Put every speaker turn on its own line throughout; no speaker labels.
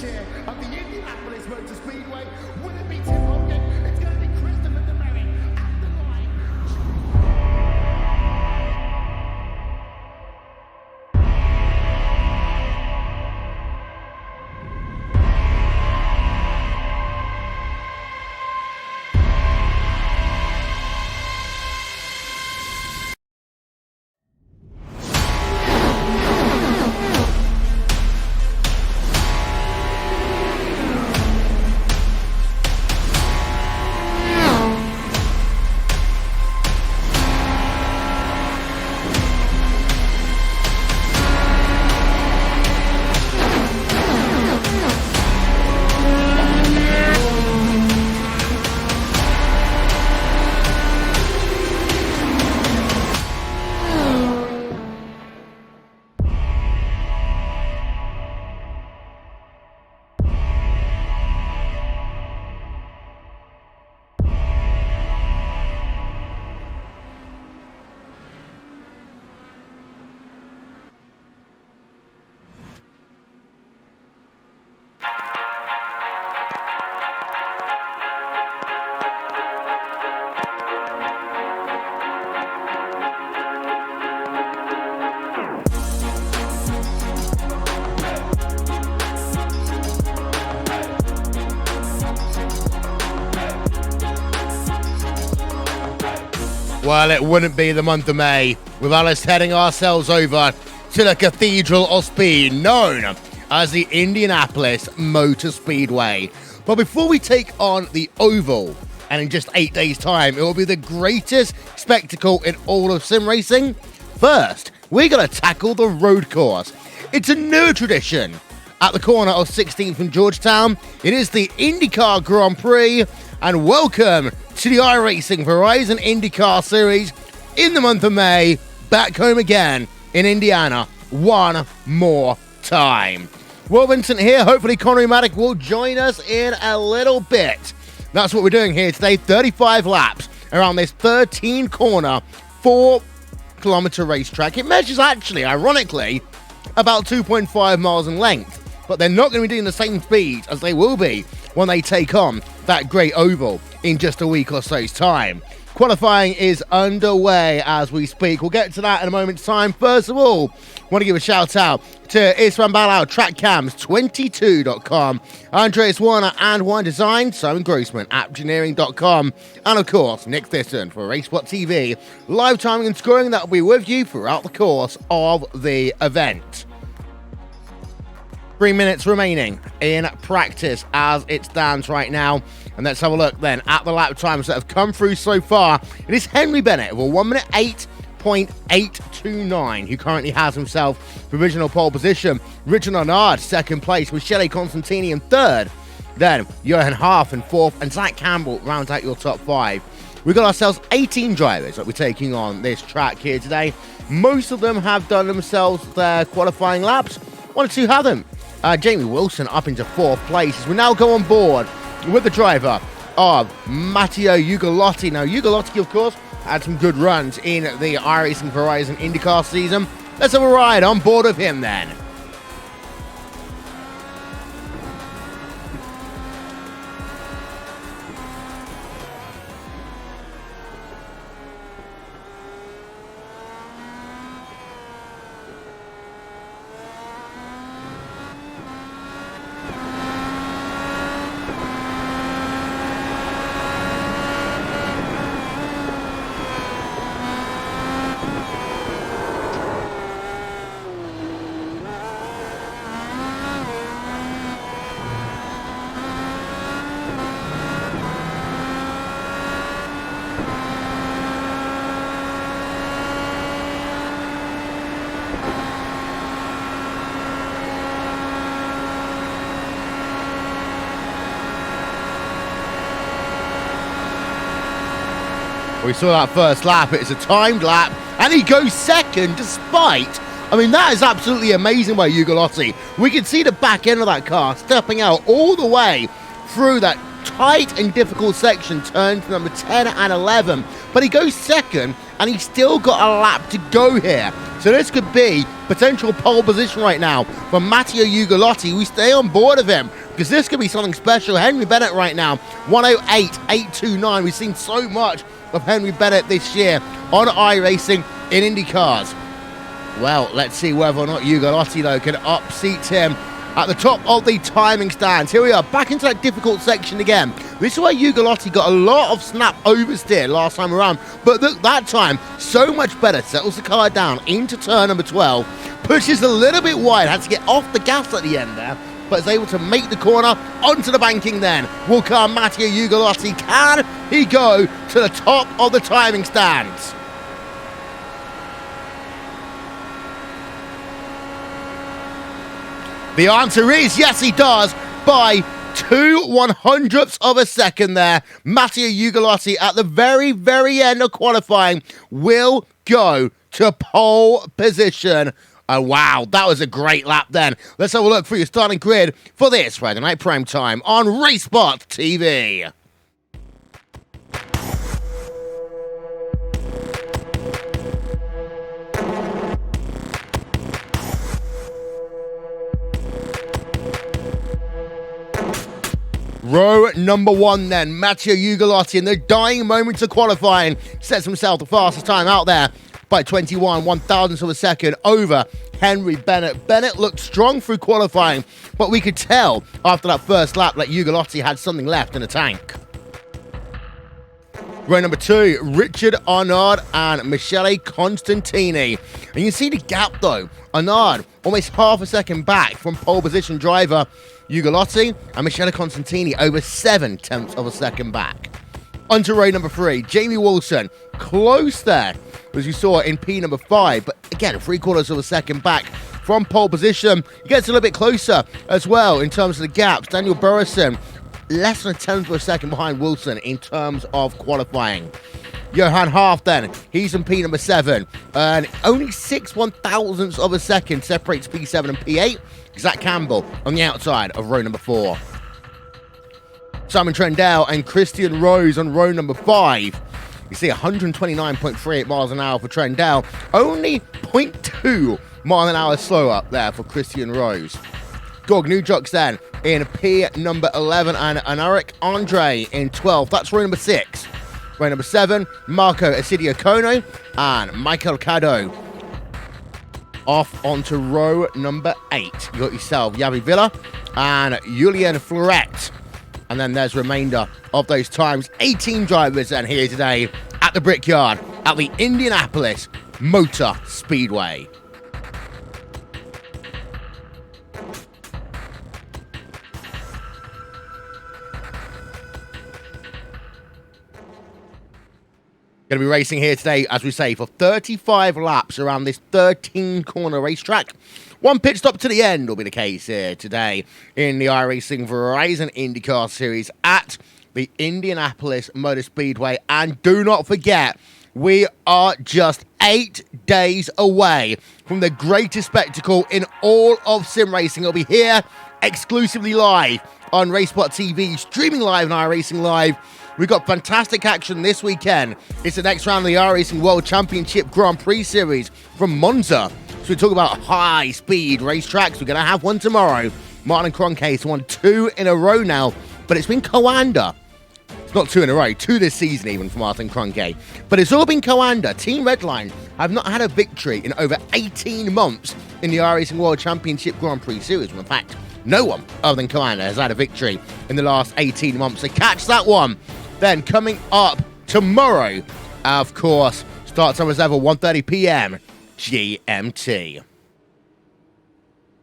chair of the Indianapolis Motor Speedway. Will it be Tim Hogan? It's going to be Christopher DeMerit at the line.
Well, it wouldn't be the month of May without us heading ourselves over to the Cathedral of Speed, known as the Indianapolis Motor Speedway. But before we take on the Oval, and in just 8 days' time, it will be the greatest spectacle in all of sim racing, first, we're going to tackle the road course. It's a new tradition. At the corner of 16th and Georgetown, it is the IndyCar Grand Prix, and welcome to the iRacing Verizon IndyCar Series in the month of May, back home again in Indiana one more time. Will Vincent here, hopefully Connery Maddock will join us in a little bit. That's what we're doing here today, 35 laps around this 13-corner, 4-kilometer racetrack. It measures actually, ironically, about 2.5 miles in length, but they're not going to be doing the same speeds as they will be when they take on that great oval in just a week or so's time. Qualifying is underway as we speak. We'll get to that in a moment's time. First of all, I want to give a shout out to Isran Balau, TrackCams22.com, Andreas Warner and Wine Design, Simon Grossman, Appgeneering.com, and of course, Nick Thiston for RaceSpot TV. Live timing and scoring that will be with you throughout the course of the event. 3 minutes remaining in practice as it stands right now. And let's have a look then at the lap times that have come through so far. It is Henry Bennett with a 1 minute 8.829, who currently has himself provisional pole position. Richard Arnard, second place, with Shelley Constantini in third. Then Johan Harf in fourth, and Zach Campbell rounds out your top five. We've got ourselves 18 drivers that we're taking on this track here today. Most of them have done themselves their qualifying laps. One or two haven't. Jamie Wilson up into fourth place as we now go on board with the driver of Matteo Ugolotti. Now, Ugolotti, of course, had some good runs in the iRacing Verizon IndyCar season. Let's have a ride on board of him then. We saw that first lap, it's a timed lap, and he goes second despite, I mean, that is absolutely amazing by Ugolotti. We can see the back end of that car stepping out all the way through that tight and difficult section, turn to number 10 and 11, but he goes second, and he's still got a lap to go here. So this could be potential pole position right now for Matteo Ugolotti. We stay on board of him because this could be something special. Henry Bennett right now, 108.829. We've seen so much of Henry Bennett this year on iRacing in IndyCars. Well, let's see whether or not Ugolotti, though, can upseat him at the top of the timing stands. Here we are, back into that difficult section again. This is where Ugolotti got a lot of snap oversteer last time around, but that time, so much better. Settles the car down into turn number 12, pushes a little bit wide, had to get off the gas at the end there, but is able to make the corner onto the banking then. Will come Matteo Ugolotti. Can he go to the top of the timing stands? The answer is yes, he does, by 2/100ths of a second there. Matteo Ugolotti at the very, very end of qualifying will go to pole position. Oh, wow, that was a great lap then. Let's have a look for your starting grid for this Friday Night Prime Time on RaceSpot TV. Row number 1 then, Matteo Ugolotti in the dying moments of qualifying sets himself the fastest time out there by 21/1000ths of a second over Henry Bennett. Bennett looked strong through qualifying, but we could tell after that first lap that Ugolotti had something left in the tank. Row number 2, Richard Arnaud and Michele Constantini. And you can see the gap though. Arnaud almost half a second back from pole position driver Ugolotti, and Michele Constantini over 0.7 of a second back. Onto row number 3, Jamie Wilson, close there, as you saw in P number 5, but again, 3/4 of a second back from pole position. He gets a little bit closer as well in terms of the gaps. Daniel Burrison, less than 1/10 of a second behind Wilson in terms of qualifying. Johan Half then, he's in P number 7, and only 6/1000ths of a second separates P7 and P8. Zach Campbell on the outside of row number 4. Simon Trendell and Christian Rose on row number 5. You see 129.38 miles an hour for Trendell, only 0.2 mile an hour slower there for Christian Rose. Gog Newjocks then in P number 11 and Anaric Andre in 12th. That's row number 6. Row number 7, Marco Asidio Kono and Michael Cado. Off onto row number 8. You got yourself Yavi Villa and Julian Floret. And then there's remainder of those times. 18 drivers and here today at the Brickyard at the Indianapolis Motor Speedway. Going to be racing here today, as we say, for 35 laps around this 13-corner racetrack. One pit stop to the end will be the case here today in the iRacing Verizon IndyCar Series at the Indianapolis Motor Speedway. And do not forget, we are just 8 days away from the greatest spectacle in all of sim racing. It'll be here exclusively live on RaceSpot TV, streaming live on iRacing Live. We've got fantastic action this weekend. It's the next round of the iRacing World Championship Grand Prix Series from Monza. So we talk about high-speed racetracks. We're going to have one tomorrow. Martin Cronca's won 2 in a row now, but it's been co-anda. It's not 2 in a row, 2 this season even for Martin Cronca. But it's all been co-anda. Team Redline have not had a victory in over 18 months in the iRacing World Championship Grand Prix Series. In fact, no one other than co-anda has had a victory in the last 18 months. So catch that one. Then coming up tomorrow, of course, start time as ever, 1:30 p.m. GMT.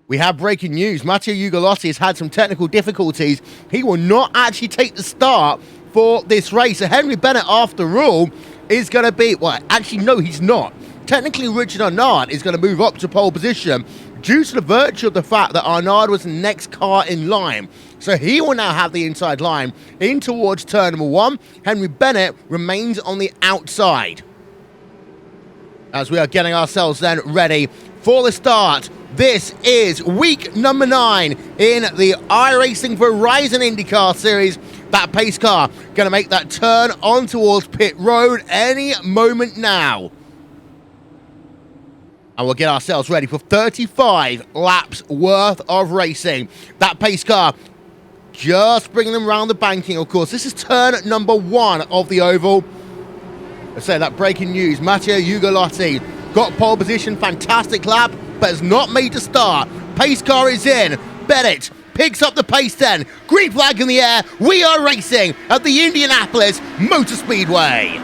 We have breaking news. Matteo Ugolotti has had some technical difficulties. He will not actually take the start for this race. So Henry Bennett, after all, is going to be... Well, actually, no, he's not. Technically, Richard Arnaud is going to move up to pole position due to the virtue of the fact that Arnaud was the next car in line. So he will now have the inside line in towards turn number 1. Henry Bennett remains on the outside. As we are getting ourselves then ready for the start. This is week number 9 in the iRacing Verizon IndyCar Series. That pace car going to make that turn on towards pit road any moment now. And we'll get ourselves ready for 35 laps worth of racing. That pace car just bringing them around the banking, of course. This is turn number 1 of the oval. I say that breaking news, Matteo Ugolotti got pole position, fantastic lap, but has not made the start. Pace car is in. Bennett picks up the pace then. Green flag in the air. We are racing at the Indianapolis Motor Speedway.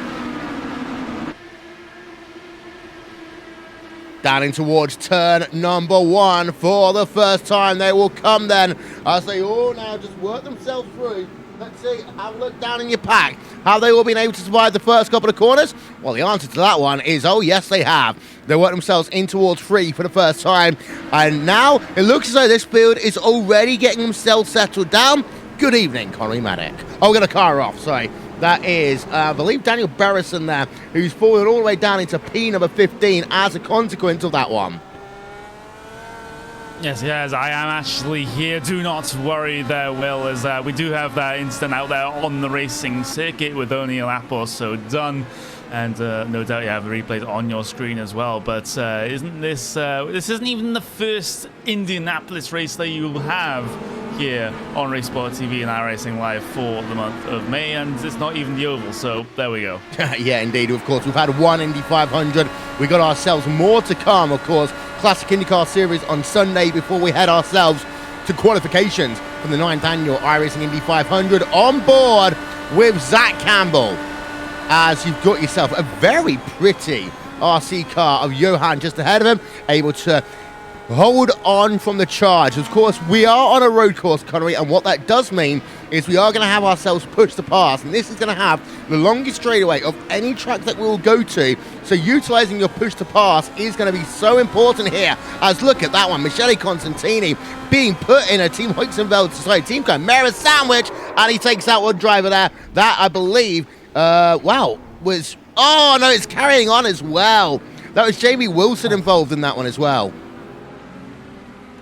Down in towards turn number 1 for the first time. They will come then as they all now just work themselves through. Let's see, have a look down in your pack. Have they all been able to survive the first couple of corners? Well, the answer to that one is, oh, yes, they have. They worked themselves in towards 3 for the first time. And now it looks as though this field is already getting themselves settled down. Good evening, Connery Maddock. Oh, we're going to car off, sorry. That is, I believe, Daniel Berrison there, who's fallen all the way down into P number 15 as a consequence of that one.
Yes, I am actually here. Do not worry there, Will, as we do have that incident out there on the racing circuit with only a lap or so done. And no doubt you have the replays on your screen as well. But isn't this isn't even the first Indianapolis race that you'll have here on Race Sport TV and iRacing Live for the month of May, and it's not even the oval, so there we go.
Yeah, indeed, of course. We've had one Indy 500. We got ourselves more to come, of course. Classic IndyCar Series on Sunday before we head ourselves to qualifications from the 9th annual iRacing Indy 500 on board with Zach Campbell. As you've got yourself a very pretty RC car of Johan just ahead of him, able to hold on from the charge. Of course, we are on a road course, Connery, and what that does mean is we are going to have ourselves pushed to pass, and this is going to have the longest straightaway of any track that we will go to. So utilizing your push to pass is going to be so important here. As look at that one, Michele Constantini being put in a Team Team Chimera sandwich, and he takes out one driver there. That, I believe, was... Oh, no, it's carrying on as well. That was Jamie Wilson involved in that one as well.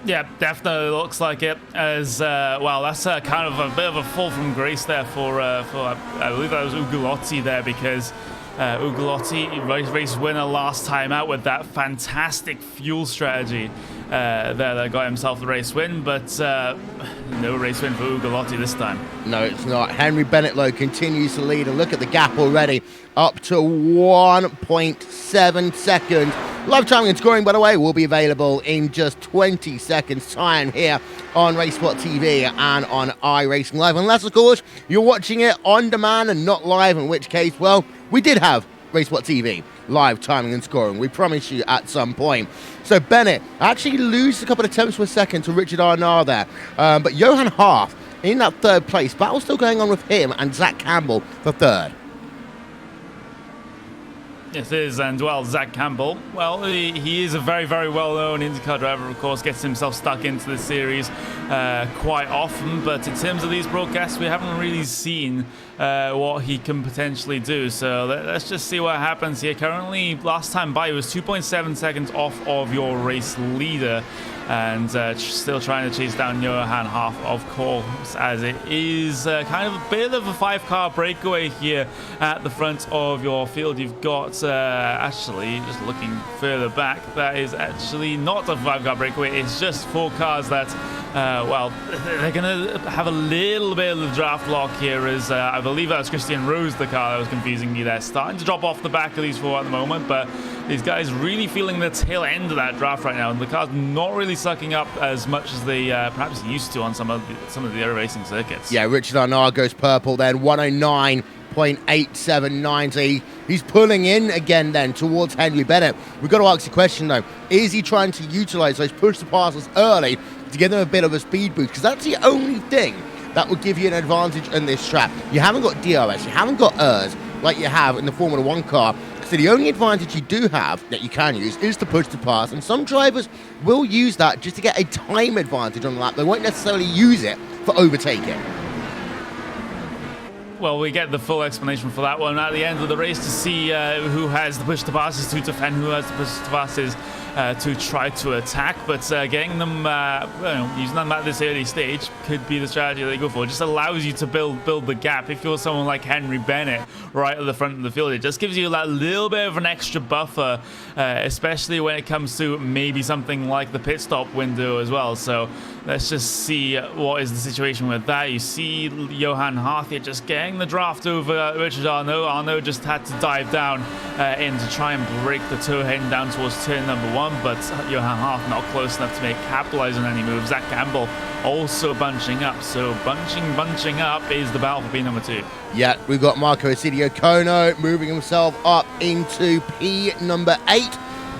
Yeah, definitely looks like it. As well, that's kind of a bit of a fall from grace there for I believe that was Ugolotti there, because Ugolotti, race winner last time out with that fantastic fuel strategy that got himself the race win, but no race win for Ugolotti this time. No,
it's not. Henry Bennett, though, continues to lead, and look at the gap already, up to 1.7 seconds. Live timing and scoring, by the way, will be available in just 20 seconds time here on Race Sport TV and on iRacing Live. Unless, of course, you're watching it on demand and not live, in which case, well, we did have Race Sport TV live timing and scoring. We promise you at some point. So Bennett actually loses a couple of tenths per second to Richard Arnott there. But Johan Harf in that third place. Battle still going on with him and Zach Campbell for third.
Yes, it is, and well, Zach Campbell, well, he is a very, very well-known IndyCar driver, of course, gets himself stuck into the series quite often, but in terms of these broadcasts, we haven't really seen what he can potentially do, so let's just see what happens here. Currently, last time by, he was 2.7 seconds off of your race leader, and still trying to chase down Johan Harf, of course, as it is kind of a bit of a 5-car breakaway here at the front of your field. You've got, actually, just looking further back, that is actually not a 5-car breakaway. It's just 4 cars that, well, they're going to have a little bit of the draft lock here, as I believe that was Christian Rose, the car that was confusing me there. Starting to drop off the back of these 4 at the moment, but these guys really feeling the tail end of that draft right now, and the car's not really sucking up as much as they perhaps used to on some of the other racing circuits.
Yeah, Richard Arnott goes purple then, 109.879. So he's pulling in again then towards Henry Bennett. We've got to ask the question though, is he trying to utilize those push to passes early to give them a bit of a speed boost? Because that's the only thing that would give you an advantage in this track. You haven't got DRS, you haven't got ERS like you have in the Formula 1 car. So the only advantage you do have that you can use is to push to pass, and some drivers will use that just to get a time advantage on the lap. They won't necessarily use it for overtaking.
Well, we get the full explanation for that one at the end of the race to see who has the push to passes to defend, who has the push to passes to try to attack, but getting them, using them at this early stage could be the strategy they go for. It just allows you to build the gap. If you're someone like Henry Bennett right at the front of the field, it just gives you that little bit of an extra buffer, especially when it comes to maybe something like the pit stop window as well. So let's just see what is the situation with that. You see Johan Harth here just getting the draft over Richard Arnaud. Arnaud just had to dive down in to try and break the toe heading down towards turn number 1, but Johan Harth not close enough to capitalize on any moves. Zach Campbell also bunching up, so bunching up is the battle for P number 2.
Yeah, we've got Marco Essidio Kono moving himself up into P number 8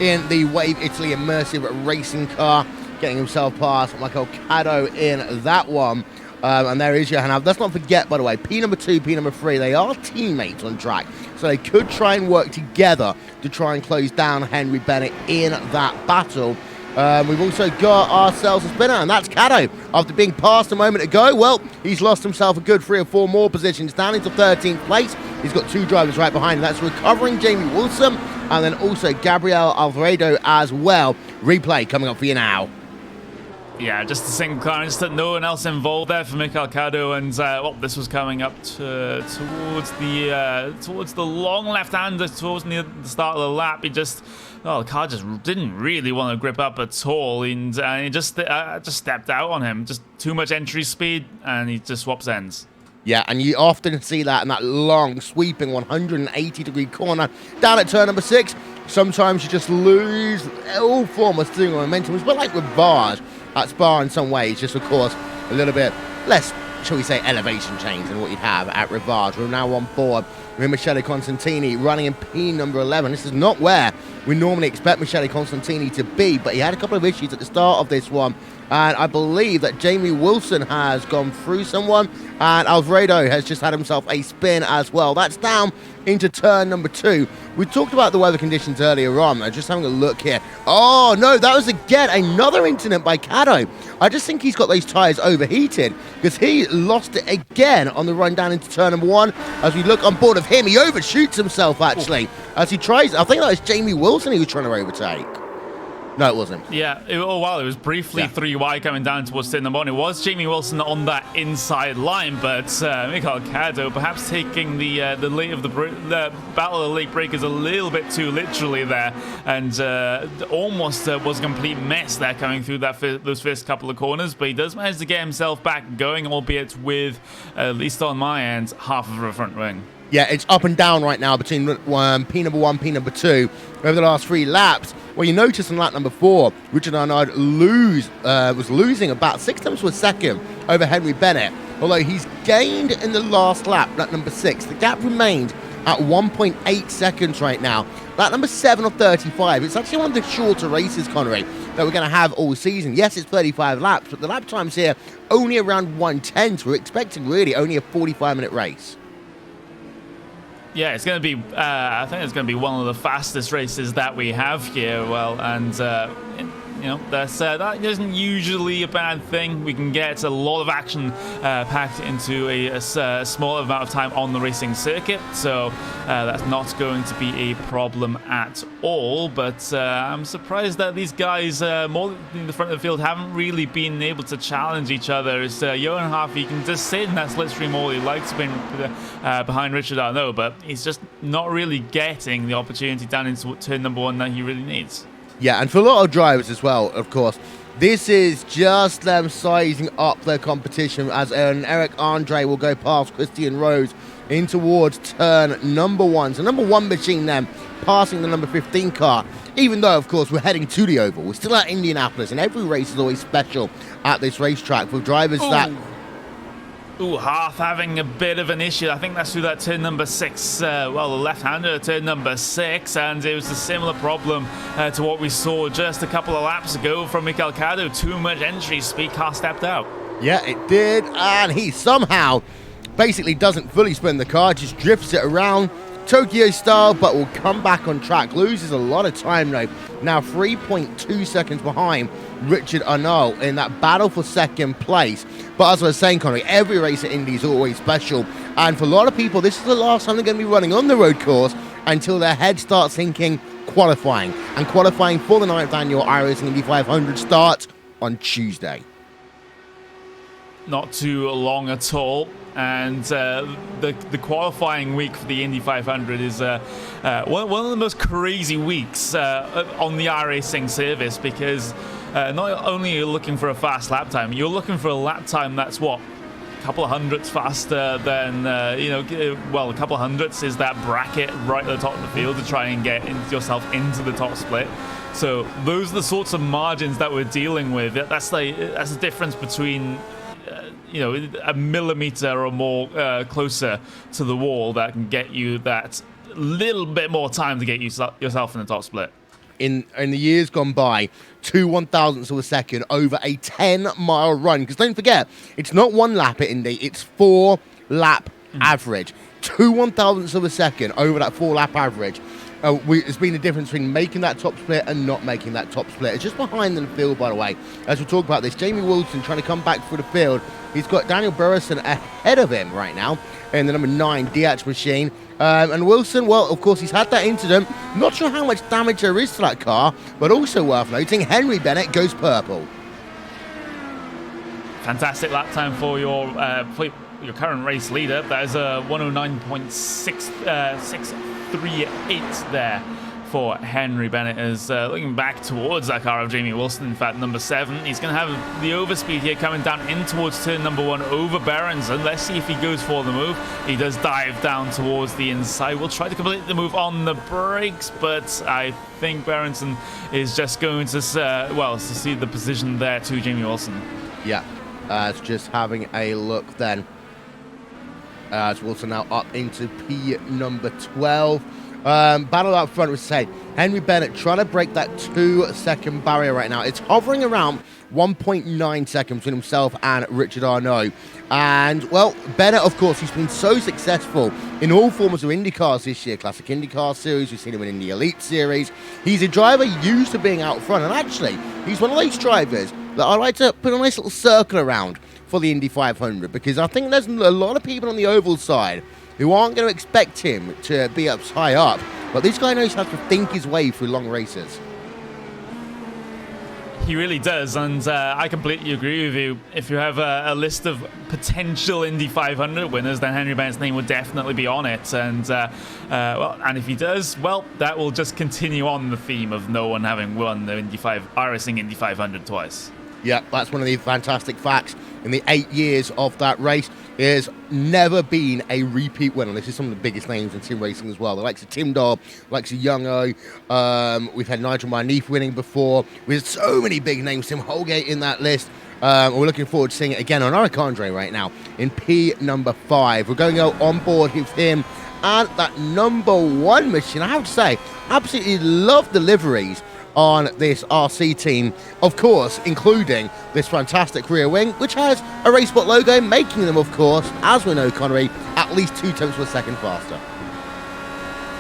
in the Wave Italy immersive racing car, getting himself past Michael Caddo in that one. And there is Johan. Let's not forget, by the way, P number 2, P number 3, they are teammates on track. So they could try and work together to try and close down Henry Bennett in that battle. We've also got ourselves a spinner, and that's Caddo. After being passed a moment ago, well, he's lost himself a good 3 or 4 more positions down into 13th place. He's got 2 drivers right behind him. That's recovering Jamie Wilson, and then also Gabriel Alvaredo as well. Replay coming up for you now.
Yeah, just a single car, just that no one else involved there for Michael Caddo, and well, this was coming up towards the long left-hander towards the start of the lap. The car just didn't really want to grip up at all, and he just stepped out on him. Just too much entry speed, and he just swaps ends.
Yeah, and you often see that in that long, sweeping 180-degree corner down at turn number 6. Sometimes you just lose all form of steering momentum. It's a bit like with bars at Spa in some ways, just of course a little bit less, shall we say, elevation change than what you'd have at Rivage. We're now on board with Michele Constantini running in P number 11. This is not where we normally expect Michele Constantini to be, but he had a couple of issues at the start of this one, and I believe that Jamie Wilson has gone through someone, and Alvaredo has just had himself a spin as well. That's down into turn number 2. We talked about the weather conditions earlier on. I'm just having a look here. Oh, no, that was again another incident by Caddo. I just think he's got those tyres overheated because he lost it again on the run down into turn number 1. As we look on board of him, he overshoots himself, actually, as he tries. I think that was Jamie Wilson he was trying to overtake. No, it wasn't.
Yeah, it was briefly 3 wide coming down towards turn number 1. It was Jamie Wilson on that inside line, but Michael Caddo perhaps taking the battle of the late breakers a little bit too literally there, and almost was a complete mess there coming through those first couple of corners, but he does manage to get himself back going, albeit with, at least on my end, half of a front wing.
Yeah, it's up and down right now between P number 1, P number 2 over the last 3 laps. Well, you notice in lap number 4, Richard Arnaud was losing about 6 tenths of a second over Henry Bennett, although he's gained in the last lap, lap number 6. The gap remained at 1.8 seconds right now. Lap number 7 of 35. It's actually one of the shorter races, Connery, that we're going to have all season. Yes, it's 35 laps, but the lap times here only around 1:10, so we're expecting really only a 45-minute race.
Yeah, it's going to be, I think it's going to be one of the fastest races that we have here. Well, and, that isn't usually a bad thing. We can get a lot of action packed into a small amount of time on the racing circuit, so that's not going to be a problem at all. But I'm surprised that these guys, more in the front of the field, haven't really been able to challenge each other. It's Johan Harvey can just sit in that slipstream all he likes, being behind Richard Arnaud, but he's just not really getting the opportunity down into turn number 1 that he really needs.
Yeah, and for a lot of drivers as well, of course, this is just them sizing up their competition as Eric Andre will go past Christian Rose in towards turn number 1. So number 1 machine then passing the number 15 car, even though, of course, we're heading to the Oval. We're still at Indianapolis, and every race is always special at this racetrack for drivers that...
Harth having a bit of an issue. I think that's through that turn number 6. The left-hander turn number 6, and it was a similar problem to what we saw just a couple of laps ago from Michael Caddo. Too much entry speed, car stepped out. Yeah,
it did, and he somehow basically doesn't fully spin the car, just drifts it around Tokyo style, but will come back on track. Loses a lot of time though. Now 3.2 seconds behind Richard Arnaud in that battle for second place. But as I was saying, Connery, every race at Indy is always special. And for a lot of people, this is the last time they're going to be running on the road course until their head starts thinking, qualifying. And qualifying for the 9th annual iRacing Indy 500 starts on Tuesday.
Not too long at all. And the qualifying week for the Indy 500 is one of the most crazy weeks on the iRacing service, because not only are you looking for a fast lap time, you're looking for a lap time that's what? A couple of hundredths faster than, a couple of hundredths is that bracket right at the top of the field to try and get yourself into the top split. So those are the sorts of margins that we're dealing with. That's the difference between a millimeter or more closer to the wall that can get you that little bit more time to get yourself in the top split.
In the years gone by, 2 1,000ths of a second over a 10-mile run. Because don't forget, it's not one lap at Indy, it's 4-lap average. 2 1,000ths of a second over that 4-lap average. There's been a difference between making that top split and not making that top split. It's just behind the field, by the way. As we talk about this, Jamie Wilson trying to come back through the field. He's got Daniel Burrison ahead of him right now in the number 9 DH machine. And Wilson, well, of course, he's had that incident. Not sure how much damage there is to that car, but also worth noting, Henry Bennett goes purple.
Fantastic lap time for your current race leader. That is a 109.638 there for Henry Bennett. Is looking back towards that car of Jamie Wilson. In fact, number 7. He's going to have the overspeed here coming down in towards turn number 1 over Berenson. Let's see if he goes for the move. He does dive down towards the inside. We'll try to complete the move on the brakes, but I think Berenson is just going to, see the position there to Jamie Wilson.
Yeah, it's just having a look then. As Wilson now up into P number 12. Battle out front was say Henry Bennett trying to break that 2-second barrier right now. It's hovering around 1.9 seconds between himself and Richard Arnault. And, well, Bennett, of course, he's been so successful in all forms of IndyCars this year. Classic IndyCar Series, we've seen him in the Elite Series. He's a driver used to being out front. And actually, he's one of those drivers that I like to put a nice little circle around for the Indy 500, because I think there's a lot of people on the oval side who aren't going to expect him to be up high up. But this guy knows how to think his way through long races.
He really does, and I completely agree with you. If you have a list of potential Indy 500 winners, then Henry Bennett's name would definitely be on it. And and if he does, well, that will just continue on the theme of no one having won the iRacing Indy 500 twice.
Yeah, that's one of the fantastic facts. In the 8 years of that race, there's never been a repeat winner. This is some of the biggest names in sim racing as well. The likes of Tim Dobb, the likes of Young-O. We've had Nigel Marneef winning before. With so many big names, Tim Holgate in that list. We're looking forward to seeing it again on Eric Andre right now in P number 5. We're going to go on board with him and that number 1 machine. I have to say, absolutely love the liveries on this RC team, of course, including this fantastic rear wing, which has a RaceBot logo, making them, of course, as we know, Connery, at least 0.2 of a second faster.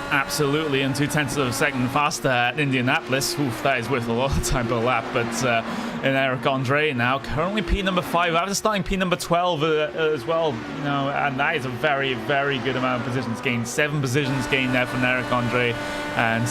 Absolutely, and 0.2 of a second faster at Indianapolis. Oof, that is worth a lot of time per lap. But in Eric Andre now, currently P number 5, after starting P number 12 as well, and that is a very, very good amount of positions gained. 7 positions gained there from Eric Andre, and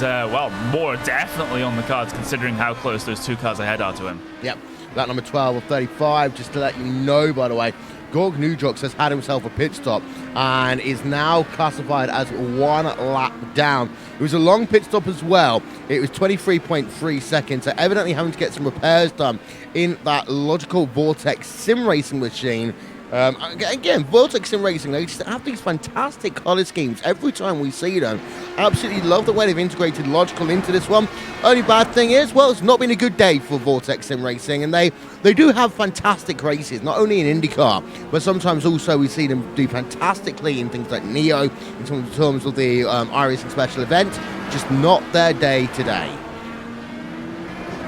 more definitely on the cards considering how close those 2 cars ahead are to him.
Yep, that number 12 of 35, just to let you know, by the way, Gorg Nujok has had himself a pit stop and is now classified as 1 lap down. It was a long pit stop as well. It was 23.3 seconds, so evidently having to get some repairs done in that Logical Vortex sim racing machine. Again, Vortex Sim Racing, they just have these fantastic color schemes every time we see them. Absolutely love the way they've integrated Logical into this one. Only bad thing is, well, it's not been a good day for Vortex Sim Racing, and they do have fantastic races, not only in IndyCar, but sometimes also we see them do fantastically in things like Neo, in terms of the iRacing special event. Just not their day today.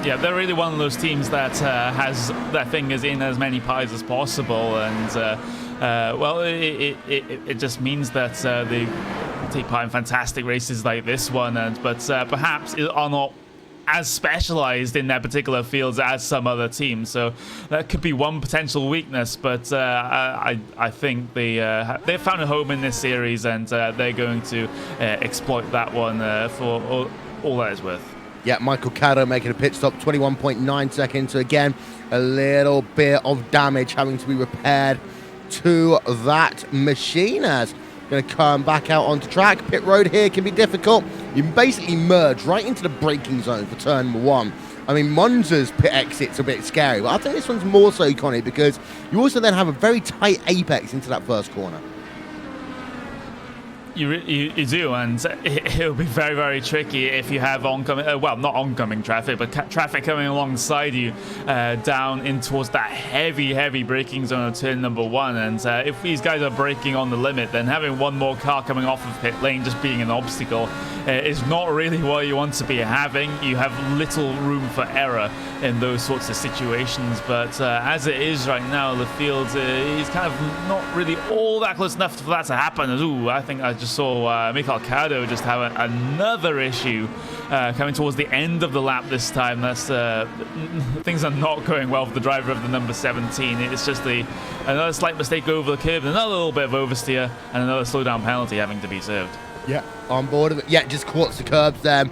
Yeah, they're really one of those teams that has their fingers in as many pies as possible, and it just means that they take part in fantastic races like this one, but perhaps are not as specialized in their particular fields as some other teams. So that could be one potential weakness, but I think they've found a home in this series, and they're going to exploit that one all that is worth.
Yeah, Michael Caddo making a pit stop, 21.9 seconds. So again, a little bit of damage having to be repaired to that machine as going to come back out onto track. Pit road here can be difficult. You basically merge right into the braking zone for turn number 1. I mean, Monza's pit exit's a bit scary, but I think this one's more so, Connie, because you also then have a very tight apex into that first corner.
You do, and it'll be very, very tricky if you have oncoming, well, not oncoming traffic, but traffic coming alongside you down in towards that heavy braking zone of turn number 1. And if these guys are braking on the limit, then having one more car coming off of pit lane just being an obstacle is not really what you want to be having. You have little room for error in those sorts of situations, but as it is right now, the field is kind of not really all that close enough for that to happen. Ooh, I think I just saw Michael Caddo just have another issue coming towards the end of the lap this time. That's things are not going well for the driver of the number 17. It's just another slight mistake over the curb, another little bit of oversteer, and another slowdown penalty having to be served.
Yeah, on board of it. Yeah, just caught the curbs there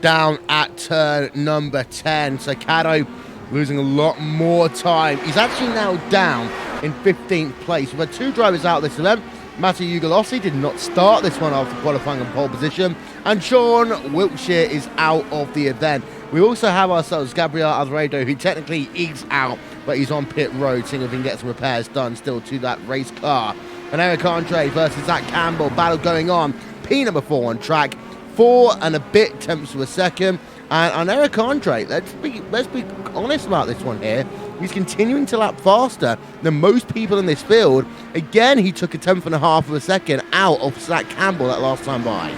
down at turn number 10. So Caddo losing a lot more time. He's actually now down in 15th place. We've had 2 drivers out this event. Matthew Ugalossi did not start this one after qualifying on pole position, and Sean Wiltshire is out of the event. We also have ourselves Gabriel Alvarado, who technically is out, but he's on pit road, seeing if he can get some repairs done still to that race car. And Eric Andre versus Zach Campbell, battle going on. P number 4 on track, 4 and a bit tenths of a second. And on Eric Andre, let's be honest about this one here. He's continuing to lap faster than most people in this field. Again, he took a 1/10.5 of a second out of Zach Campbell that last time by.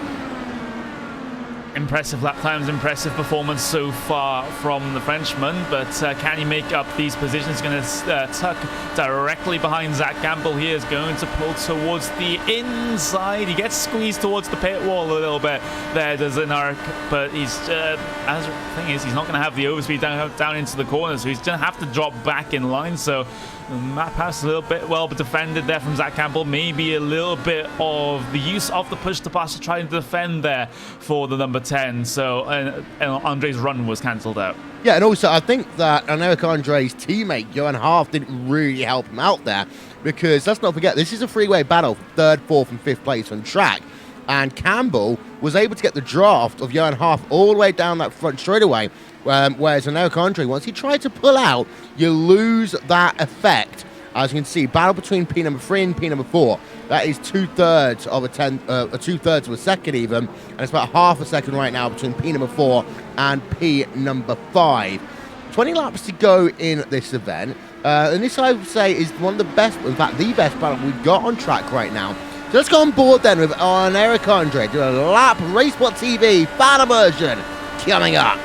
Impressive lap times, impressive performance so far from the Frenchman, but can he make up these positions? Going to tuck directly behind Zach Campbell. He is going to pull towards the inside. He gets squeezed towards the pit wall a little bit there, does Eric, but he's as the thing is, he's not going to have the overspeed down into the corner, so he's going to have to drop back in line. So map pass a little bit well defended there from Zach Campbell. Maybe a little bit of the use of the push to pass to try and defend there for the number 10. So and Andre's run was cancelled out.
Yeah, and also I think that Eric Andre's teammate Johan Half didn't really help him out there, because let's not forget this is a freeway battle, 3rd, 4th, and 5th place on track. And Campbell was able to get the draft of Johan Half all the way down that front straightaway. Whereas in Eric Andre, once he tried to pull out, you lose that effect. As you can see, battle between P number 3 and P number 4. That is 2/3 of a second even, and it's about half a second right now between P number 4 and P number 5. 20 laps to go in this event, and this I would say is one of the best, in fact the best battle we've got on track right now. So let's go on board then with Eric Andre, do a lap Racebot TV fan immersion coming up.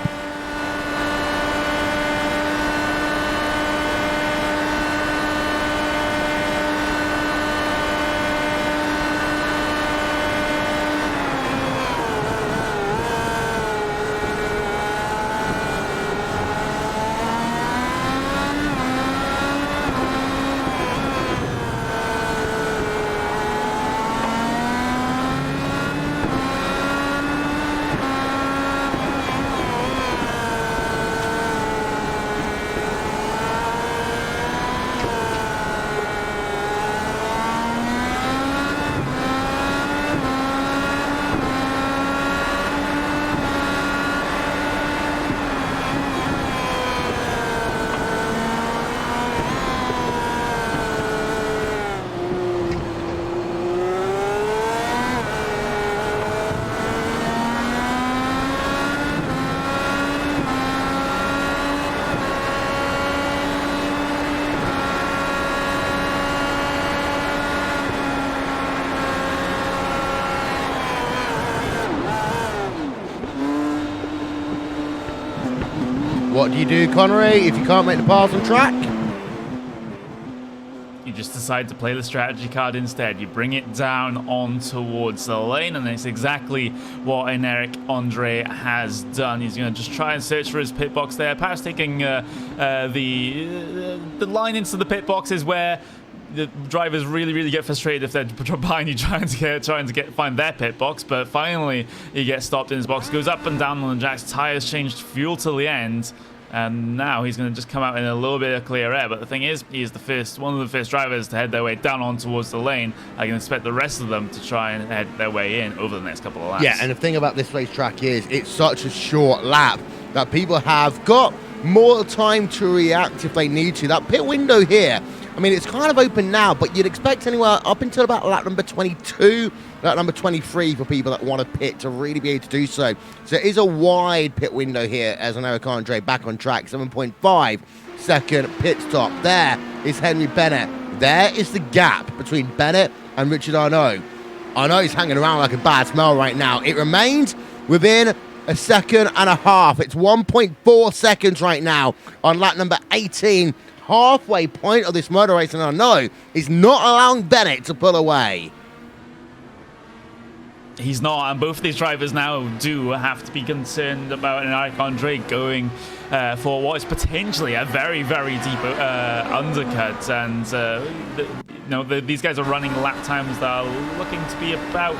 What do you do, Connery, if you can't make the pass on track?
You just decide to play the strategy card instead. You bring it down on towards the lane, and it's exactly what Eric Andre has done. He's going to just try and search for his pit box there. Perhaps taking the line into the pit box is where the drivers really get frustrated if they're behind you trying to find their pit box. But finally, he gets stopped in his box, goes up and down on the jacks, tires changed, fuel till the end. And now he's going to just come out in a little bit of clear air. But the thing is, he is one of the first drivers to head their way down on towards the lane. I can expect the rest of them to try and head their way in over the next couple of laps.
Yeah, and the thing about this racetrack is it's such a short lap that people have got more time to react if they need to. That pit window here, I mean, it's kind of open now, but you'd expect anywhere up until about lap number 22, lap number 23 for people that want to pit to really be able to do so. So it is a wide pit window here as an Eric Andre back on track, 7.5 second pit stop. There is Henry Bennett. There is the gap between Bennett and Richard Arnault. Arnault's hanging around like a bad smell right now. It remains within a second and a half. It's 1.4 seconds right now on lap number 18. Halfway point of this motor race, and I know is not allowing Bennett to pull away.
He's not, and both of these drivers now do have to be concerned about an Eric Andre going for what is potentially a very deep undercut. And these guys are running lap times that are looking to be about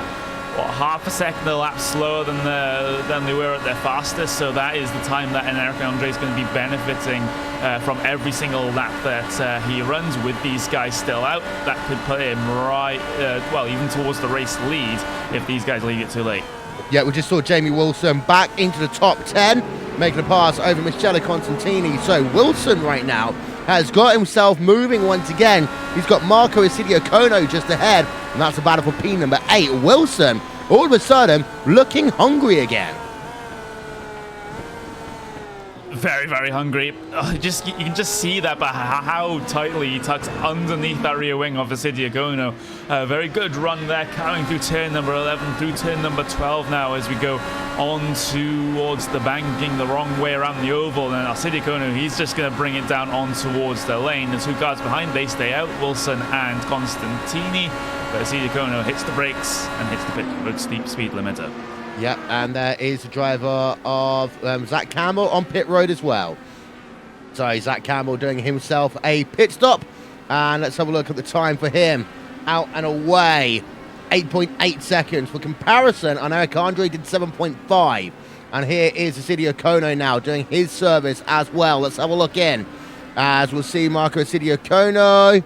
half a second a lap slower than they were at their fastest. So that is the time that Eric Andre is going to be benefiting from every single lap that he runs with these guys still out. That could put him right, even towards the race lead if these guys leave it too late.
Yeah, we just saw Jamie Wilson back into the top 10, making a pass over Michele Constantini. So Wilson right now has got himself moving once again. He's got Marco Isidio Kono just ahead, and that's a battle for P number 8. Wilson, all of a sudden, looking hungry again.
Very hungry. You can just see that, but how tightly he tucks underneath that rear wing of Isidio Kono. Very good run there, carrying through turn number 11, through turn number 12 now as we go on towards the banking the wrong way around the oval. And Isidio Kono, he's just going to bring it down on towards the lane. The two cars behind, they stay out, Wilson and Constantini. But Isidio Kono hits the brakes and hits the pit steep speed limiter.
Yep, and there is the driver of Zach Campbell on pit road as well. So Zach Campbell doing himself a pit stop. And let's have a look at the time for him. Out and away, 8.8 seconds. For comparison, on Eric Andre did 7.5. And here is Isidio Kono now doing his service as well. Let's have a look in. As we'll see Marco Isidio Kono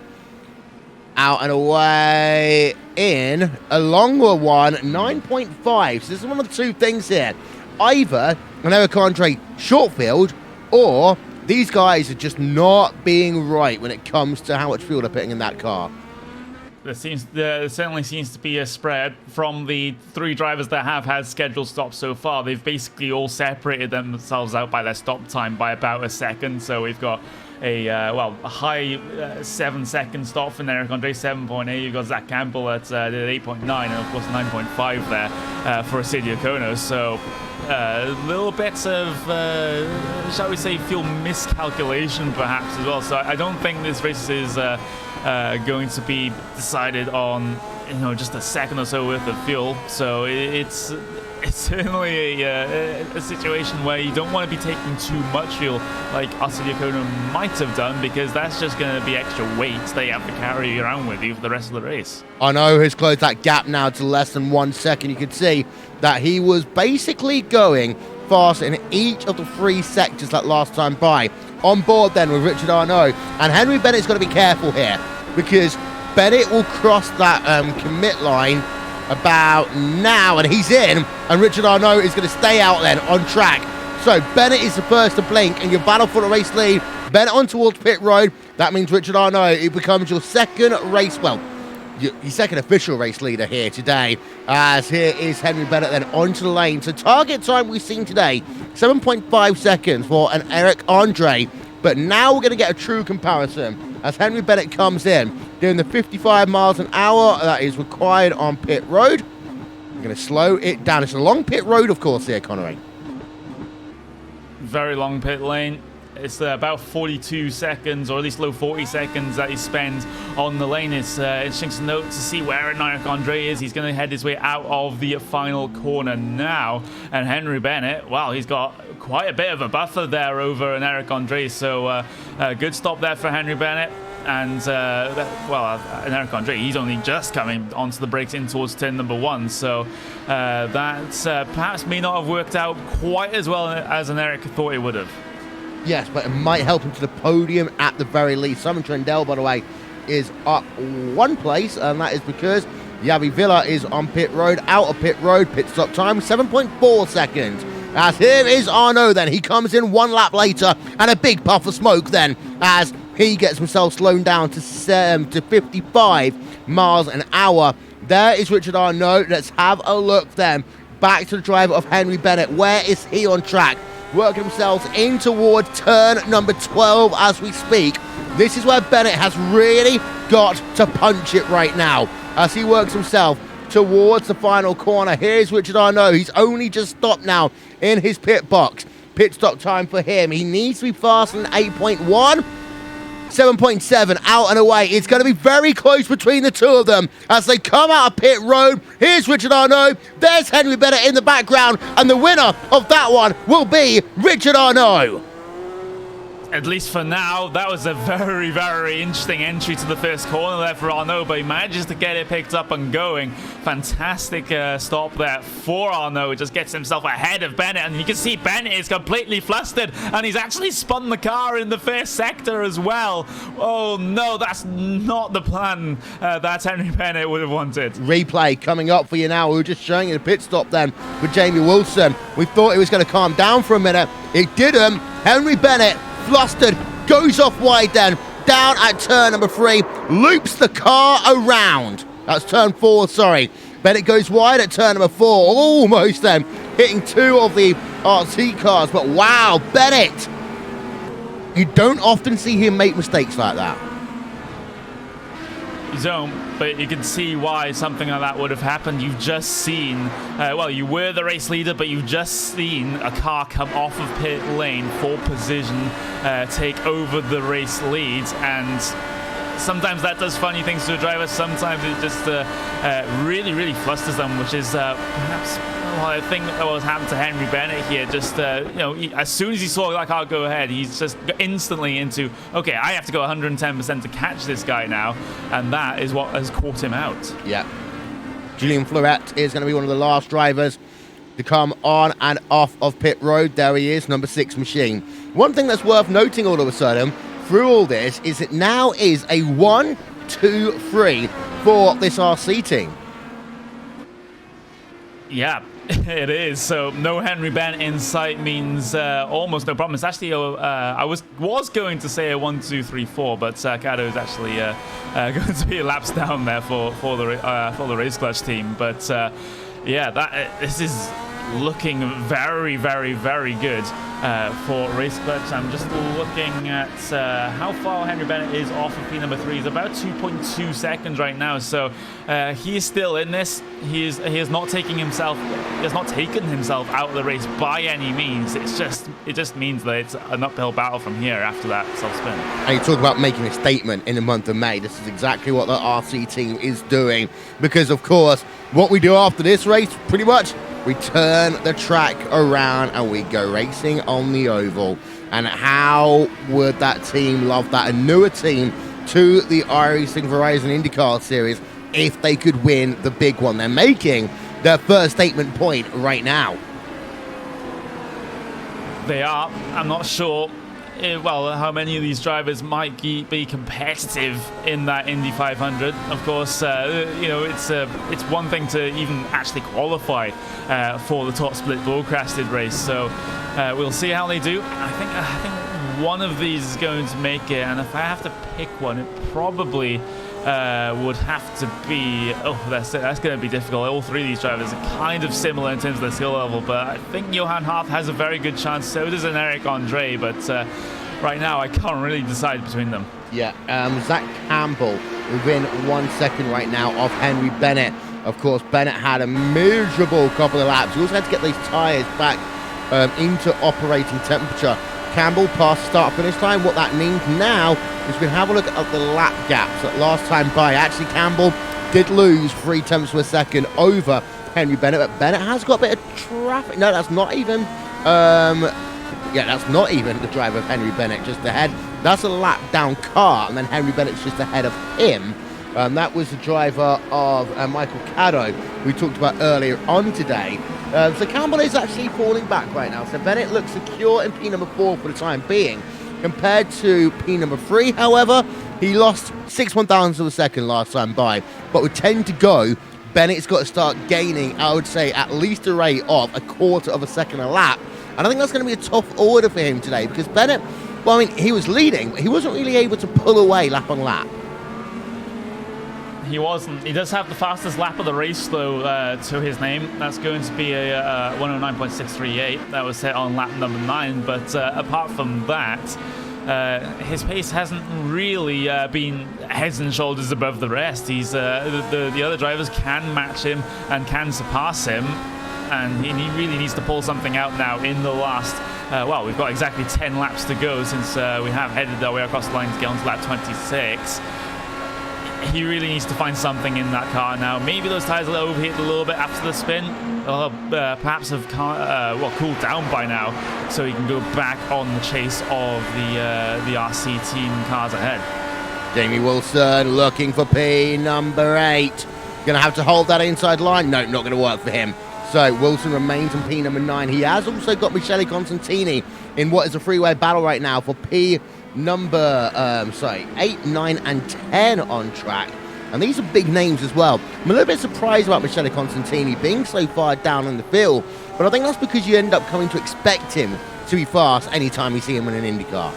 out and away in a longer one, 9.5. So this is one of the two things here. Either an Eric Andre short field, or these guys are just not being right when it comes to how much fuel they're putting in that car.
There certainly seems to be a spread from the three drivers that have had scheduled stops so far. They've basically all separated themselves out by their stop time by about a second. So we've got a high 7-second stop for Eric Andre, 7.8. You've got Zach Campbell at 8.9, and of course 9.5 there for Isidio Kono. So little bits of, shall we say, fuel miscalculation perhaps as well. So I don't think this race is going to be decided on just a second or so worth of fuel. So it's certainly a situation where you don't want to be taking too much fuel like Isidio Kono might have done, because that's just going to be extra weight that you have to carry around with you for the rest of the race. Arnault
has closed that gap now to less than 1 second. You can see that he was basically going fast in each of the three sectors that last time by. On board then with Richard Arnault, and Henry Bennett's got to be careful here, because Bennett will cross that commit line about now, and he's in, and Richard Arnault is going to stay out then on track. So Bennett is the first to blink, and your battle for the race lead. Bennett on towards pit road. That means Richard Arnault, it becomes your second race, your second official race leader here today, as here is Henry Bennett then onto the lane. So target time we've seen today, 7.5 seconds for an Eric Andre. But now we're going to get a true comparison as Henry Bennett comes in, doing the 55 miles an hour that is required on pit road. We're going to slow it down. It's a long pit road, of course, here, Connery.
Very long pit lane. It's about 42 seconds, or at least low 40 seconds that he spends on the lane. It's interesting to note to see where Eric Andre is. He's going to head his way out of the final corner now. And Henry Bennett, well, he's got quite a bit of a buffer there over an Eric Andre. So good stop there for Henry Bennett. and and Eric Andre, he's only just coming onto the brakes in towards turn number 1, so that perhaps may not have worked out quite as well as an Eric thought it would have.
Yes, but it might help him to the podium at the very least. Simon Trendell, by the way, is up 1 place, and that is because Javi Villa is on pit road, out of pit road, pit stop time 7.4 seconds. As here is Arnaud then, he comes in 1 lap later, and a big puff of smoke then, as he gets himself slowed down to 55 miles an hour. There is Richard Arnaud. Let's have a look then, back to the driver of Henry Bennett. Where is he on track? Working themselves in toward turn number 12 as we speak. This is where Bennett has really got to punch it right now, as he works himself towards the final corner. Here's Richard Arnaud. He's only just stopped now in his pit box. Pit stop time for him. He needs to be faster than 8.1. 7.7 out and away. It's going to be very close between the two of them as they come out of pit road. Here's Richard Arnaud. There's Henry Bennett in the background, and the winner of that one will be Richard Arnaud.
At least for now, that was a very, very interesting entry to the first corner there for Arnaud, but he manages to get it picked up and going. Fantastic stop there for Arnaud. Just gets himself ahead of Bennett, and you can see Bennett is completely flustered, and he's actually spun the car in the first sector as well. Oh no, that's not the plan that Henry Bennett would have wanted.
Replay coming up for you now. We were just showing you the pit stop then with Jamie Wilson. We thought it was going to calm down for a minute. It didn't. Henry Bennett, flustered, goes off wide then, down at turn number 3, loops the car around. That's turn 4, sorry. Bennett goes wide at turn number 4, almost then, hitting 2 of the RC cars. But wow, Bennett, you don't often see him make mistakes like that.
You don't, but you can see why something like that would have happened. You've just seen, you were the race leader, but you've just seen a car come off of pit lane for position, take over the race lead, and sometimes that does funny things to a driver. Sometimes it just really, really flusters them, which is perhaps I think that was happened to Henry Bennett here. Just as soon as he saw that car go ahead, he's just instantly into, okay, I have to go 110% to catch this guy now, and that is what has caught him out.
Yeah. Julian Fleuret is going to be one of the last drivers to come on and off of pit road. There he is, number 6 machine. One thing that's worth noting all of a sudden through all this is it now is a 1-2-3 for this RC team.
Yeah, it is. So no Henry Bennett in sight means almost no problem. It's actually I was going to say a 1-2-3-4, but Kato is actually going to be laps down there for the race clutch team. But yeah, this is looking very, very, very good for race clutch. I'm just looking at how far Henry Bennett is off of P number 3. He's about 2.2 seconds right now, so he is still in this. He has not taken himself out of the race by any means. It just means that it's an uphill battle from here after that self-spin.
And you talk about making a statement in the month of May. This is exactly what the RC team is doing, because of course what we do after this race, pretty much, we turn the track around and we go racing on the oval. And how would that team love that? A newer team to the iRacing Verizon IndyCar Series if they could win the big one. They're making their first statement point right now.
They are. I'm not sure how many of these drivers might be competitive in that Indy 500. Of course, it's one thing to even actually qualify for the top split broadcasted race. So we'll see how they do. I think one of these is going to make it, and if I have to pick one, it probably would have to be. Oh, that's going to be difficult. All 3 of these drivers are kind of similar in terms of their skill level, but I think Johan Harth has a very good chance. So does an Eric Andre, but right now I can't really decide between them.
Yeah, Zach Campbell within 1 second right now of Henry Bennett. Of course, Bennett had a miserable couple of laps. He also had to get these tyres back into operating temperature. Campbell passed start finish time. What that means now is we can have a look at the lap gaps at last time by. Actually, Campbell did lose 3 tenths of a second over Henry Bennett, but Bennett has got a bit of traffic. No, that's not even that's not even the driver of Henry Bennett, just ahead That's a lap down car, and then Henry Bennett's just ahead of him. That was the driver of Michael Caddo, we talked about earlier on today. So Campbell is actually falling back right now. So Bennett looks secure in P number 4 for the time being. Compared to P number 3, however, he lost 6/1000ths of a second last time by. But with 10 to go, Bennett's got to start gaining, I would say, at least a rate of 1/4 of a second a lap. And I think that's going to be a tough order for him today, because Bennett, well, I mean, he was leading, but he wasn't really able to pull away lap on lap.
He wasn't. He does have the fastest lap of the race, though, to his name. That's going to be a 109.638. That was set on lap number 9. But apart from that, his pace hasn't really been heads and shoulders above the rest. He's the other drivers can match him and can surpass him, and he really needs to pull something out now in the last. Well, we've got exactly 10 laps to go since we have headed our way across the line to get onto lap 26. He really needs to find something in that car now. Maybe those tires will overheat a little bit after the spin. They'll perhaps have cooled down by now, so he can go back on the chase of the RC team cars ahead.
Jamie Wilson looking for P number 8. Going to have to hold that inside line. No, not going to work for him. So Wilson remains in P number 9. He has also got Michele Constantini in what is a freeway battle right now for P number 8, 9, and 10 on track. And these are big names as well. I'm a little bit surprised about Michele Constantini being so far down in the field, but I think that's because you end up coming to expect him to be fast anytime you see him in an IndyCar.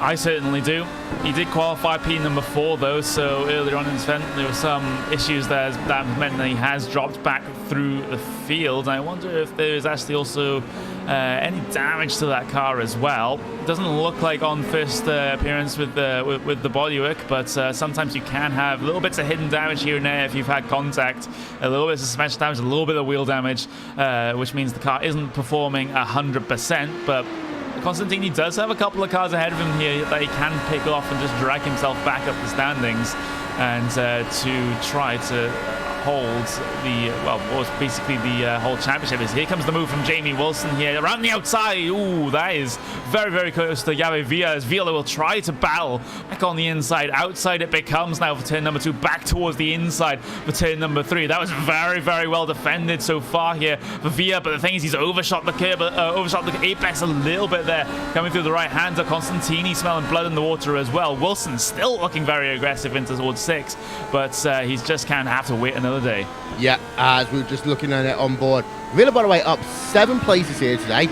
I certainly do. He did qualify P number 4 though, so earlier on in his event there were some issues there that meant that he has dropped back through the field. I wonder if there is actually also any damage to that car as well. It doesn't look like on first appearance with the bodywork, but sometimes you can have little bits of hidden damage here and there if you've had contact, a little bit of suspension damage, a little bit of wheel damage, which means the car isn't performing 100%, but Constantini does have a couple of cars ahead of him here that he can pick off and just drag himself back up the standings, and to try to hold the, well, what's basically the whole championship. Here comes the move from Jamie Wilson here around the outside. Ooh, that is very, very close to Javi Villa, as Villa will try to battle back on the inside. Outside it becomes now for turn number 2, back towards the inside for turn number 3. That was very, very well defended so far here for Villa, but the thing is he's overshot the curb, overshot the apex a little bit there, coming through the right hand of Constantini, smelling blood in the water as well. Wilson still looking very aggressive into towards 6, but he's just kind of have to wait another day.
Yeah, as we were just looking at it on board. Villa, by the way, up 7 places here today.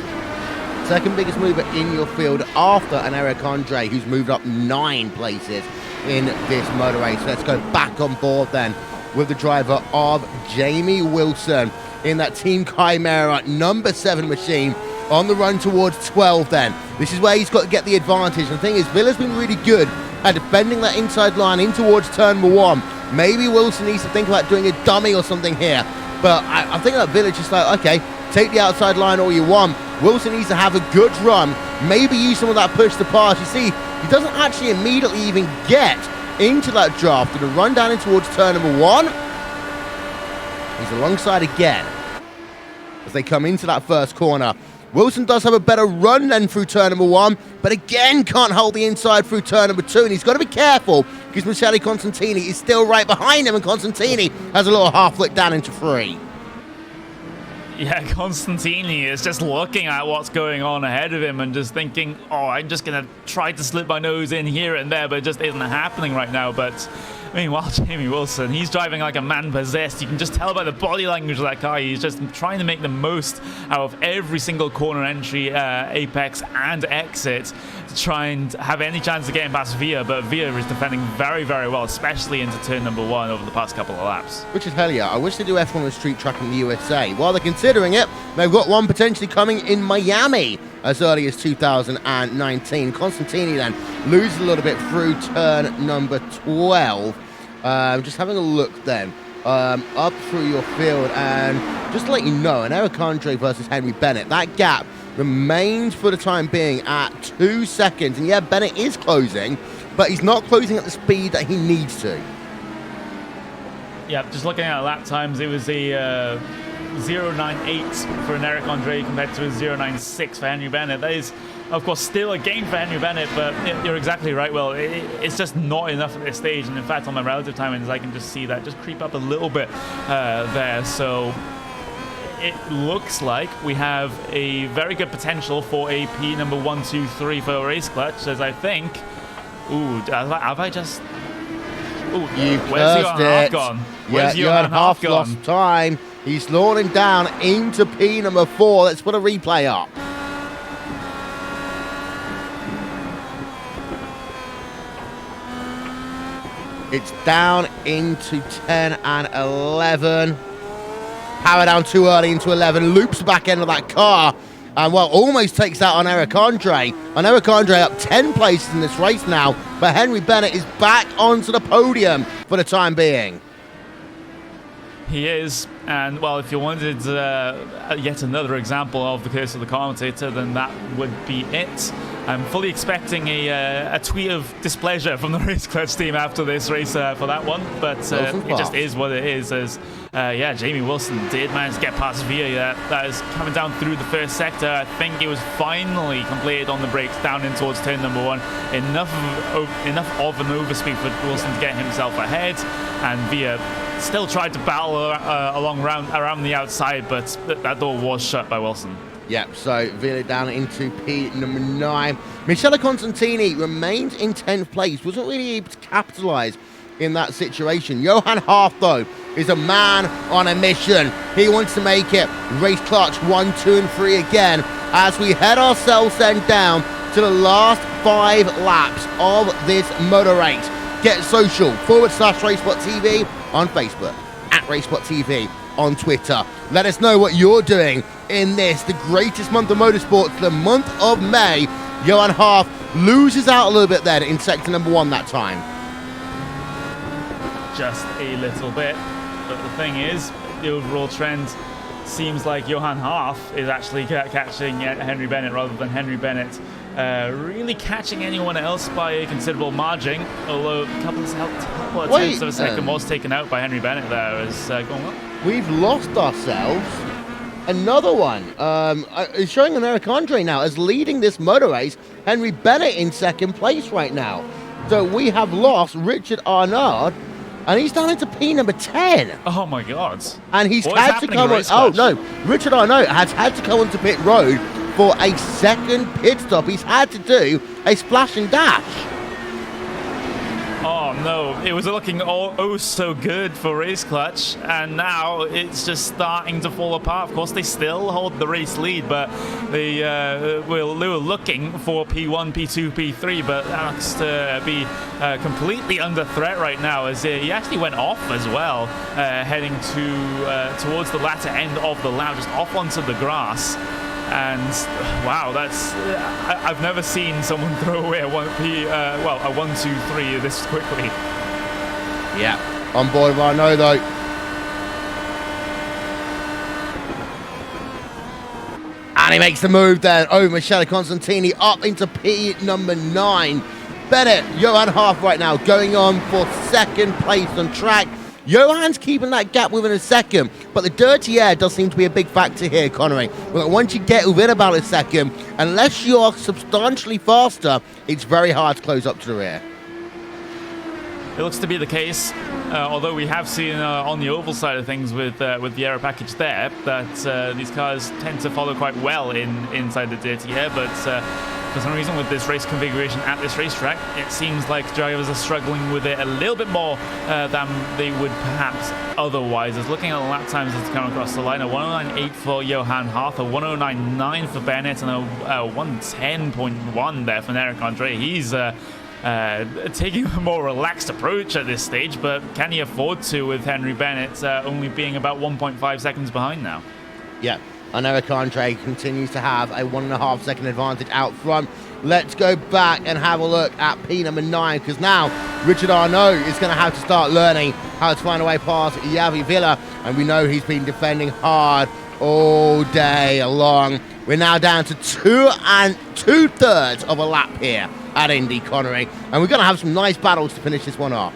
Second biggest mover in your field after an Eric Andre, who's moved up 9 places in this motor race. Let's go back on board then with the driver of Jamie Wilson in that Team Chimera number 7 machine on the run towards 12 then. This is where he's got to get the advantage. And the thing is, Villa's been really good at defending that inside line in towards turn number 1. Maybe Wilson needs to think about doing a dummy or something here. But I think that Villa just like, okay, take the outside line all you want. Wilson needs to have a good run. Maybe use some of that push to pass. You see, he doesn't actually immediately even get into that draft. And the run down in towards turn number 1. He's alongside again as they come into that first corner. Wilson does have a better run then through turn number 1, but again can't hold the inside through turn number 2, and he's got to be careful because Michele Constantini is still right behind him, and Constantini has a little half flick down into 3.
Yeah, Constantini is just looking at what's going on ahead of him and just thinking, oh, I'm just going to try to slip my nose in here and there, but it just isn't happening right now. But meanwhile, Jamie Wilson, he's driving like a man possessed. You can just tell by the body language of that car. He's just trying to make the most out of every single corner entry, apex, and exit to try and have any chance of getting past Villa. But Villa is defending very, very well, especially into turn number 1 over the past couple of laps. Which
is hell yeah. I wish they do F1 with street track in the USA. While they're considering it, they've got one potentially coming in Miami as early as 2019. Constantini then loses a little bit through turn number 12. Just having a look then up through your field, and just to let you know, an Eric Andre versus Henry Bennett, that gap remains for the time being at 2 seconds. And yeah, Bennett is closing, but he's not closing at the speed that he needs to.
Yeah, just looking at lap times, it was a 0.98 for an Eric Andre compared to a 0.96 for Henry Bennett. That is Of course, still a gain for Henry Bennett, but you're exactly right, Will. It's just not enough at this stage. And in fact, on my relative timings, I can just see that just creep up a little bit there. So it looks like we have a very good potential for a P number 1, 2, 3 for race clutch, as I think. Ooh, have I just... Ooh, where's Johan Half gone? Where's Johan Half gone?
Lost time. He's lowering down into P number 4. Let's put a replay up. It's down into 10 and 11. Power down too early into 11. Loops the back end of that car. And, well, almost takes out on Eric Andre. And Eric Andre up 10 places in this race now. But Henry Bennett is back onto the podium for the time being.
He is. And, well, if you wanted yet another example of the curse of the commentator, then that would be it. I'm fully expecting a tweet of displeasure from the race clutch team after this race for that one, but it just is what it is. As Jamie Wilson did manage to get past Villa. That is coming down through the first sector. I think it was finally completed on the brakes down in towards turn number 1. Enough of an overspeed for Wilson to get himself ahead, and Villa still tried to battle around the outside, but that door was shut by Wilson.
Yep, so Villa down into P number 9. Michele Constantini remains in 10th place. Wasn't really able to capitalise in that situation. Johan Half, though, is a man on a mission. He wants to make it race clutch 1, 2, and 3 again as we head ourselves then down to the last 5 laps of this motor race. Get social /RaceSpot.tv on Facebook, @RaceSpot.tv on Twitter. Let us know what you're doing in this, the greatest month of motorsports, the month of May. Johan Half loses out a little bit there in sector number 1 that time.
Just a little bit, but the thing is, the overall trend seems like Johan Half is actually catching Henry Bennett rather than Henry Bennett really catching anyone else by a considerable margin, although a couple of tenths of a second was taken out by Henry Bennett there as going up.
We've lost ourselves another one. It's showing an Eric Andre now as leading this motor race. Henry Bennett in second place right now. So we have lost Richard Arnaud, and he's down into P number 10.
Oh my God!
And he's had to come on. Oh no, Richard Arnaud has had to come onto pit road for a second pit stop. He's had to do a splash and dash.
Oh no, it was looking oh so good for Race Clutch, and now it's just starting to fall apart. Of course, they still hold the race lead, but they were looking for P1, P2, P3, but that looks to be completely under threat right now, as he actually went off as well, heading towards the latter end of the lap, just off onto the grass. And wow, that's I've never seen someone throw away a 1, 2, 3 this quickly.
Yeah, on board Arnaud though. And he makes the move then over Michele Constantini up into P number 9. Bennett, Johan Half right now going on for second place on track. Johan's keeping that gap within a second, but the dirty air does seem to be a big factor here, Connery. Well, once you get within about a second, unless you are substantially faster, it's very hard to close up to the rear.
It looks to be the case, although we have seen on the oval side of things with the aero package there that these cars tend to follow quite well inside the dirty air, but for some reason with this race configuration at this racetrack, it seems like drivers are struggling with it a little bit more than they would perhaps otherwise. As looking at the lap times as they come across the line, a 109.8 for Johan Half, a 109.9 for Bennett, and a 110.1 there for Eric Andre. He's taking a more relaxed approach at this stage, but can he afford to with Henry Bennett only being about 1.5 seconds behind now?
Yeah, and Eric Andre continues to have a 1.5 second advantage out front. Let's go back and have a look at P number 9, because now Richard Arnaud is going to have to start learning how to find a way past Javi Villa, and we know he's been defending hard all day long. We're now down to 2 2/3 of a lap here at Indy, Connery, and we're going to have some nice battles to finish this one off.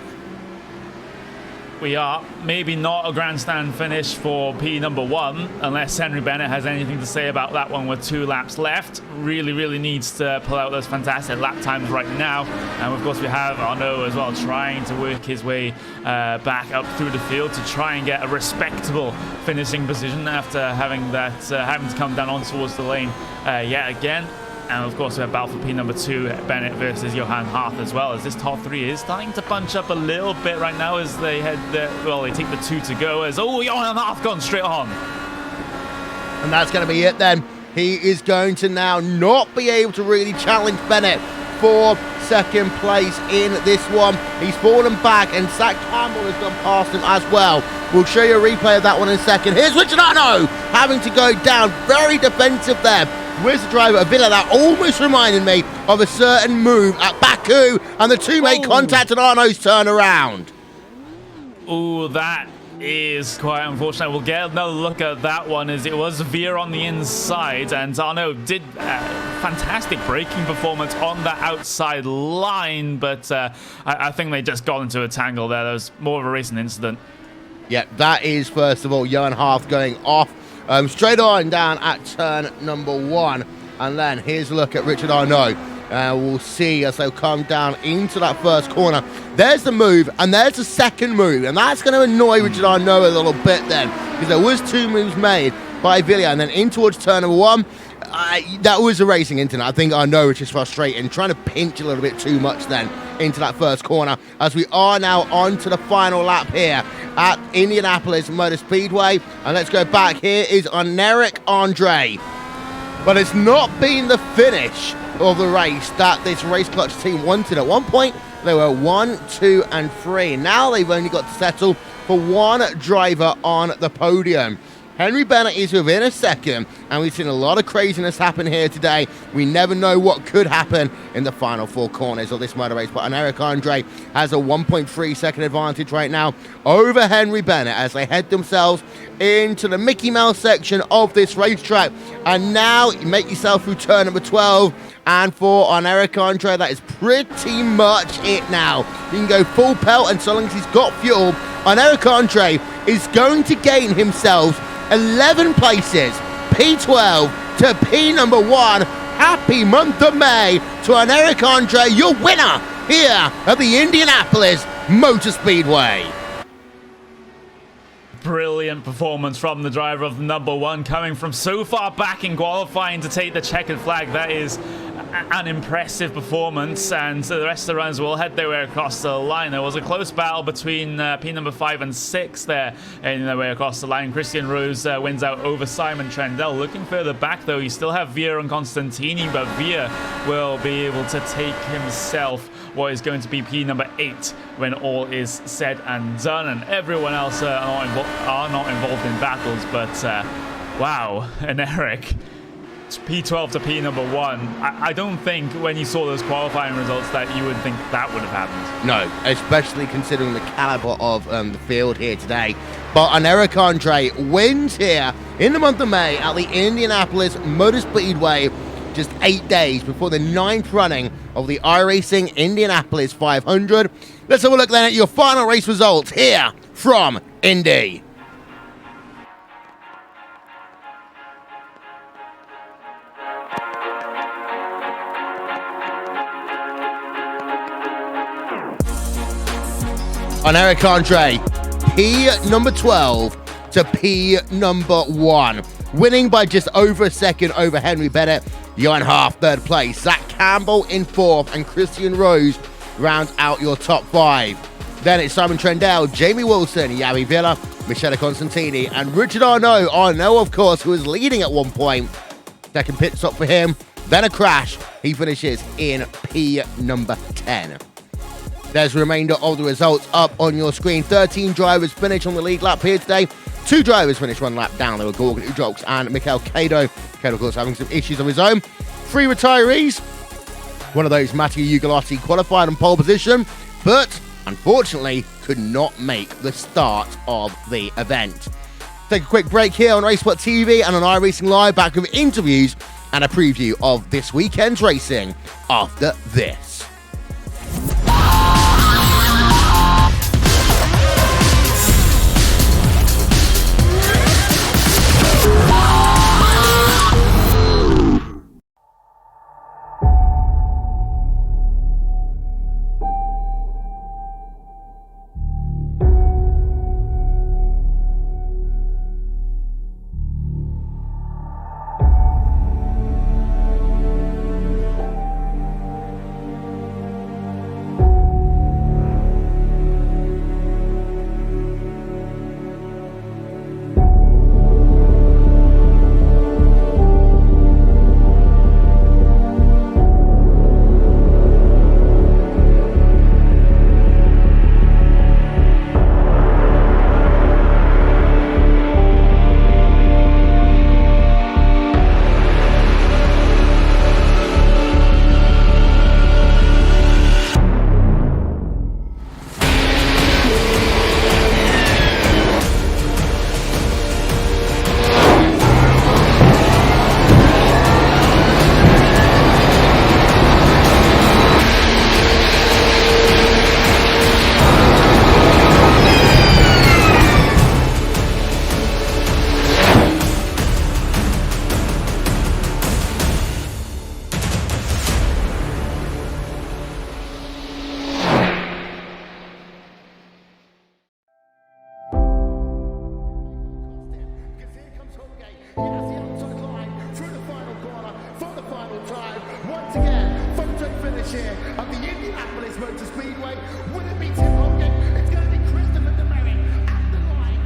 we are. Maybe not a grandstand finish for P number 1, unless Henry Bennett has anything to say about that one with 2 laps left. Really needs to pull out those fantastic lap times right now. And of course we have Arnaud as well, trying to work his way back up through the field to try and get a respectable finishing position after having to come down on towards the lane yet again. And of course we have battle for P number 2, Bennett versus Johan Harth as well, as this top 3 is starting to bunch up a little bit right now as they head they take the 2 to go, as Johan Harth gone straight on.
And that's going to be it then. He is going to now not be able to really challenge Bennett for second place in this one. He's fallen back, and Zach Campbell has gone past him as well. We'll show you a replay of that one in a second. Here's Richard Arnaud having to go down, very defensive there. Where's the driver? A bit of that almost reminded me of a certain move at Baku, and the 2 make contact, and Arnaud's turn around.
Oh, that is quite unfortunate. We'll get another look at that one, as it was a veer on the inside, and Arnaud did fantastic braking performance on the outside line, but I think they just got into a tangle there. There was more of a racing incident. Yeah,
that is, first of all, Johan Harth going off straight on down at turn number 1. And then here's a look at Richard Arnaud. We'll see as they'll come down into that first corner. There's the move, and there's the second move. And that's going to annoy Richard Arnaud a little bit then, because there was 2 moves made by Villiers. And then in towards turn number 1, that was a racing incident. I think Arnaud was just frustrating, trying to pinch a little bit too much then into that first corner, as we are now on to the final lap here at Indianapolis Motor Speedway. And let's go back. Here is on Eric Andre. But it's not been the finish of the race that this race clutch team wanted. At one point, they were 1, 2, and 3. Now they've only got to settle for 1 driver on the podium. Henry Bennett is within a second, and we've seen a lot of craziness happen here today. We never know what could happen in the final 4 corners of this motor race, but Eric Andre has a 1.3 second advantage right now over Henry Bennett as they head themselves into the Mickey Mouse section of this racetrack. And now you make yourself through turn number 12, and for Eric Andre, that is pretty much it now. You can go full pelt, and so long as he's got fuel, Eric Andre is going to gain himself 11 places, P12 to P number 1. Happy month of May to Eric Andre, your winner here at the Indianapolis Motor Speedway.
Brilliant performance from the driver of number 1, coming from so far back in qualifying to take the checkered flag. That is an impressive performance, and the rest of the runners will head their way across the line. There was a close battle between P number 5 and 6 there in their way across the line. Christian Rose wins out over Simon Trendell. Looking further back though, you still have Veer and Constantini, but Veer will be able to take himself what is going to be P number 8 when all is said and done, and everyone else are not involved in battles. But wow, and Eric, P12 to P number 1. I don't think when you saw those qualifying results that you would think that would have happened.
No, especially considering the caliber of the field here today. But Eric Andre wins here in the month of May at the Indianapolis Motor Speedway, just 8 days before the 9th running of the iRacing Indianapolis 500. Let's have a look then at your final race results here from Indy. On Eric Andre, P number 12 to P number 1. Winning by just over a second over Henry Bennett. Johan Harth, 3rd place. Zach Campbell in 4th, and Christian Rose rounds out your top 5. Then it's Simon Trendell, Jamie Wilson, Yavi Villa, Michele Constantini, and Richard Arnaud. Arnaud, of course, who was leading at one point. Second pit stop for him. Then a crash. He finishes in P number 10. There's the remainder of the results up on your screen. 13 drivers finish on the lead lap here today. 2 drivers finished 1 lap down. They were Gorgon Udrox and Mikhail Kado. Kado, of course, having some issues of his own. 3 retirees. One of those, Matteo Ugolotti, qualified on pole position, but unfortunately could not make the start of the event. Take a quick break here on Racespot TV and on iRacing Live, back with interviews and a preview of this weekend's racing after this.
Motor Speedway. Will it be Tim Hogan? It's going to be Christopher DeMary at the line.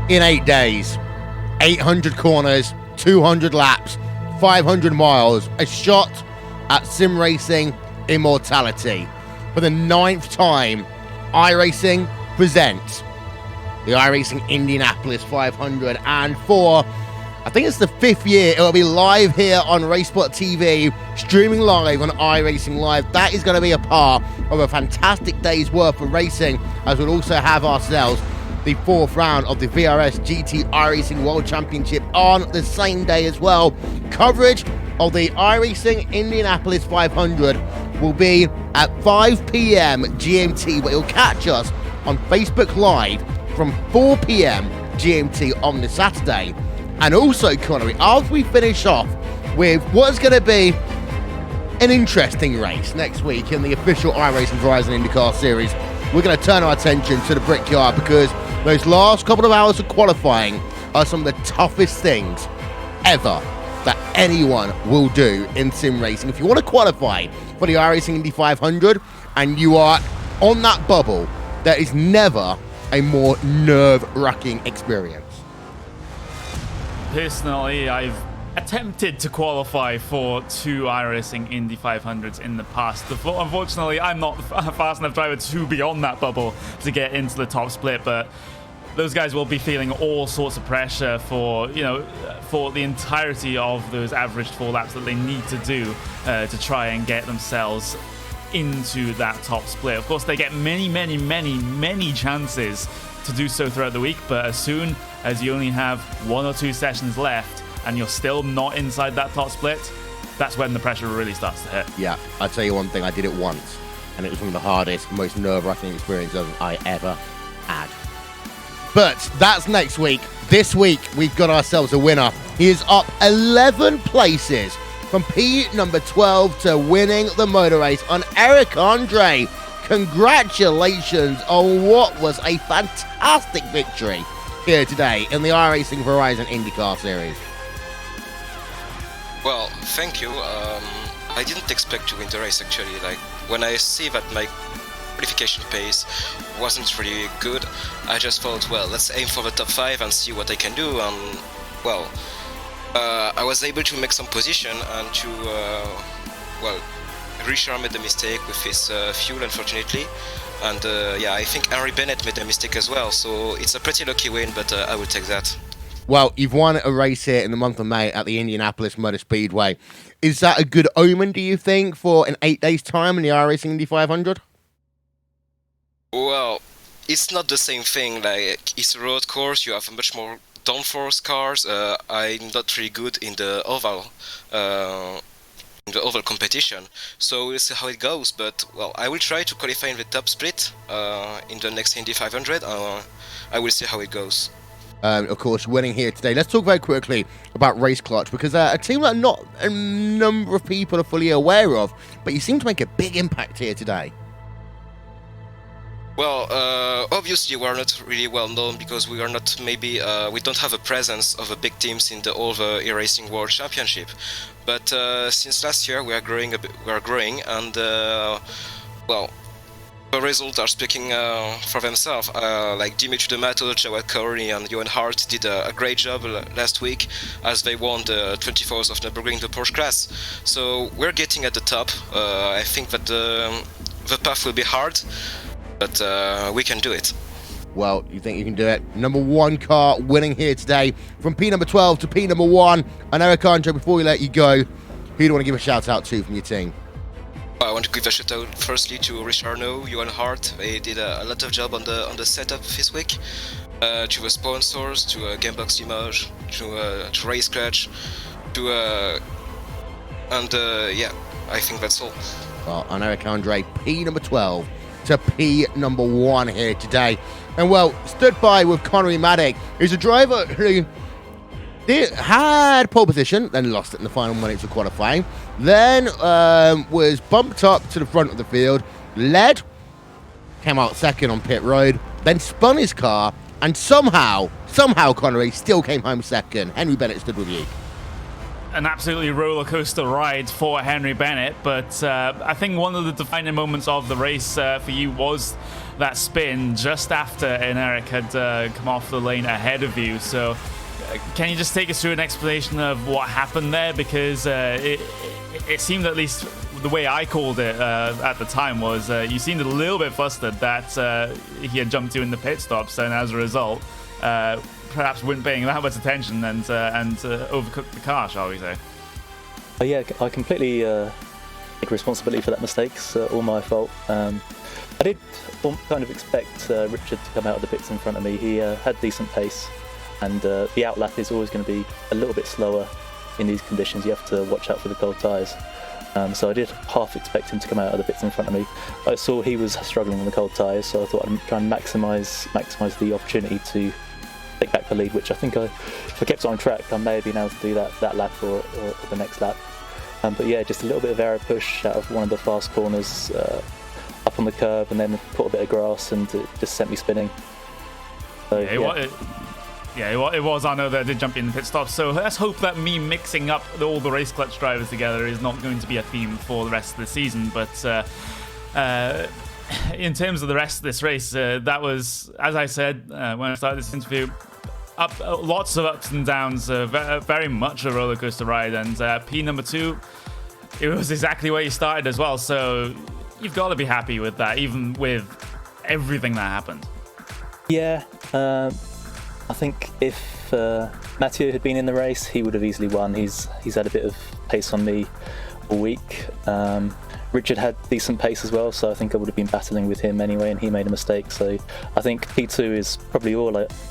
In 8 days, 800 corners, 200 laps, 500 miles, a shot at sim racing immortality. For the 9th time, iRacing presents the iRacing Indianapolis 500, and for, I think it's the 5th year, it will be live here on Racesport TV, streaming live on iRacing Live. That is going to be a part of a fantastic day's worth of racing, as we'll also have ourselves the 4th round of the VRS GT iRacing World Championship on the same day as well. Coverage of the iRacing Indianapolis 500 will be at 5 p.m. GMT, but you'll catch us on Facebook Live from 4 p.m. GMT on the Saturday. And also, Connery, after we finish off with what's going to be an interesting race next week in the official iRacing Verizon IndyCar Series, we're going to turn our attention to the Brickyard, because those last couple of hours of qualifying are some of the toughest things ever that anyone will do in sim racing. If you want to qualify for the iRacing Indy 500 and you are on that bubble, there is never a more nerve-wracking experience.
Personally, I've attempted to qualify for 2 iRacing Indy 500s in the past. Unfortunately, I'm not a fast enough driver to be on that bubble to get into the top split, but those guys will be feeling all sorts of pressure for, for the entirety of those averaged 4 laps that they need to do to try and get themselves into that top split. Of course, they get many chances to do so throughout the week, but as soon as you only have 1 or 2 sessions left and you're still not inside that top split, that's when the pressure really starts to hit. Yeah,
I'll tell you one thing, I did it once, and it was one of the hardest, most nerve-wracking experiences I ever had. But that's next week. This week, we've got ourselves a winner. He is up 11 places from P number 12 to winning the motor race on Eric Andre. Congratulations on what was a fantastic victory here today in the iRacing Verizon IndyCar Series.
Well, thank you. I didn't expect to win the race, actually. Like, when I see that my qualification pace wasn't really good, I just thought, well, let's aim for the top 5 and see what I can do. And, well, I was able to make some position and to, Richard made a mistake with his fuel, unfortunately. And, I think Henry Bennett made a mistake as well. So it's a pretty lucky win, but I will take that.
Well, you've won a race here in the month of May at the Indianapolis Motor Speedway. Is that a good omen, do you think, for an 8 days' time in the iRacing Indy 500?
Well, it's not the same thing. Like, it's a road course, you have much more downforce cars. I'm not really good in the oval competition, so we'll see how it goes. But, well, I will try to qualify in the top split in the next Indy 500. I will see how it goes.
Of course, winning here today. Let's talk very quickly about Race Clutch, because a team that not a number of people are fully aware of, but you seem to make a big impact here today.
Well, obviously we are not really well known because we are not we don't have a presence of a big teams in all the iRacing World Championship. But since last year we are growing and well, the results are speaking for themselves. Like Dimitri D'Amato, Jawad Kauri and Johan Hart did a great job last week as they won the 24th of Nürburgring, the Porsche class. So we're getting at the top. I think that the path will be hard, but we can do it.
Well, you think you can do it? Number 1 car winning here today from P number 12 to P number 1. And Eric Andre, before we let you go, who do you want to give a shout out to from your team?
I want to give a shout out firstly to Richard Arnaud, Johan Hart. They did a lot of job on the setup this week. To the sponsors, to Gamebox Image, to Race Clutch, yeah, I think that's all.
Well, and Eric Andre, P number 12 to P number 1 here today. And well, stood by with Connery Maddock, who's a driver who had pole position, then lost it in the final minutes of qualifying, then was bumped up to the front of the field, led, came out second on pit road, then spun his car, and somehow Connery still came home second. Henry Bennett stood with you.
An absolutely roller coaster ride for Henry Bennett, but I think one of the defining moments of the race for you was that spin just after Eric had come off the lane ahead of you. So can you just take us through an explanation of what happened there? Because it seemed, at least the way I called it at the time, was you seemed a little bit flustered that he had jumped you in the pit stops, and as a result, perhaps weren't paying that much attention and overcooked the car, shall we say.
Yeah, I completely take responsibility for that mistake. It's all my fault. I did kind of expect Richard to come out of the pits in front of me. He had decent pace, and the outlap is always going to be a little bit slower in these conditions. You have to watch out for the cold tyres. So I did half expect him to come out of the pits in front of me. I saw he was struggling on the cold tyres, so I thought I'd try and maximise the opportunity to take back the lead, which I think if I kept on track, I may have been able to do that lap or the next lap. But yeah, just a little bit of aero push out of one of the fast corners up on the curb, and then caught a bit of grass, and it just sent me spinning. So,
it was. I know that I did jump in the pit stop, so let's hope that me mixing up all the race clutch drivers together is not going to be a theme for the rest of the season. But in terms of the rest of this race, that was, as I said when I started this interview, lots of ups and downs, very much a roller coaster ride. And P number 2, it was exactly where you started as well. So you've got to be happy with that, even with everything that happened.
Yeah, I think if Mathieu had been in the race, he would have easily won. He's had a bit of pace on me all week. Richard had decent pace as well, so I think I would have been battling with him anyway, and he made a mistake. So I think P2 is probably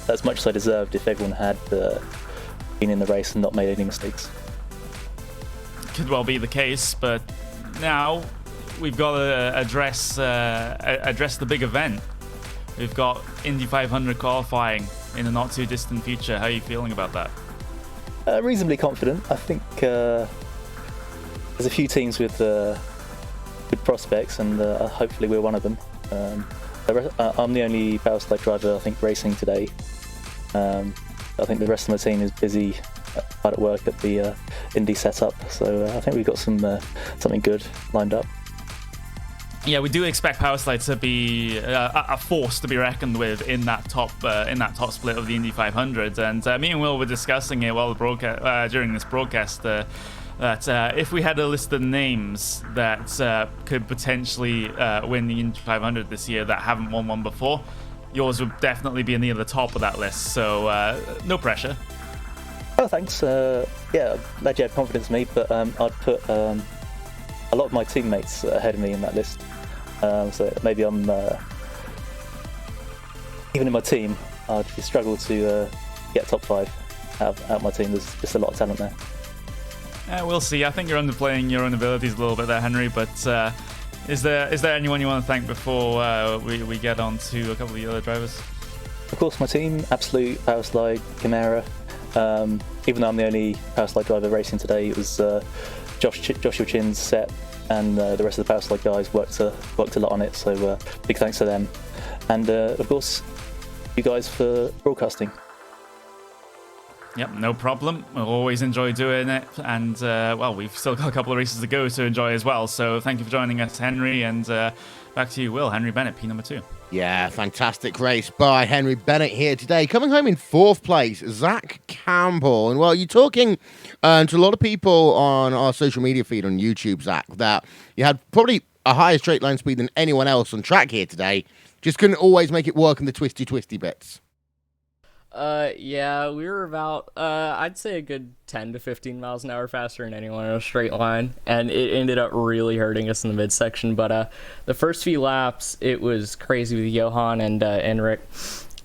as much as I deserved if everyone had been in the race and not made any mistakes.
Could well be the case, but now we've got to address the big event. We've got Indy 500 qualifying in the not too distant future. How are you feeling about that?
Reasonably confident. I think there's a few teams with good prospects, and hopefully we're one of them. I'm the only power slide driver I think racing today. I think the rest of my team is busy hard at work at the Indy setup, so I think we've got something good lined up.
Yeah, we do expect Powerslide to be a force to be reckoned with in that top split of the Indy 500. And me and Will were discussing it while during this broadcast that if we had a list of names that could potentially win the Indy 500 this year that haven't won one before, yours would definitely be near the top of that list. So no pressure.
Oh, thanks. Yeah, glad you have confidence in me, but I'd put a lot of my teammates ahead of me in that list. So maybe I'm even in my team, I'd struggle to get top 5 out of my team. There's just a lot of talent there.
We'll see. I think you're underplaying your own abilities a little bit there, Henry. But is there anyone you want to thank before we get on to a couple of the other drivers?
Of course, my team, Absolute, Powerslide, Chimera. Even though I'm the only Powerslide driver racing today, it was Joshua Chin's set, and the rest of the Powerslide guys worked a lot on it, so big thanks to them. And of course, you guys for broadcasting.
Yep, no problem. We'll always enjoy doing it. And, well, we've still got a couple of races to go to enjoy as well. So thank you for joining us, Henry. And back to you, Will. Henry Bennett, P number 2.
Yeah, fantastic race by Henry Bennett here today. Coming home in 4th place, Zach Campbell. And, well, you're talking to a lot of people on our social media feed on YouTube, Zach, that you had probably a higher straight line speed than anyone else on track here today. Just couldn't always make it work in the twisty bits.
Yeah, we were about, I'd say a good 10 to 15 miles an hour faster than anyone in a straight line, and it ended up really hurting us in the midsection, but, the first few laps, it was crazy with Johan and, Enric,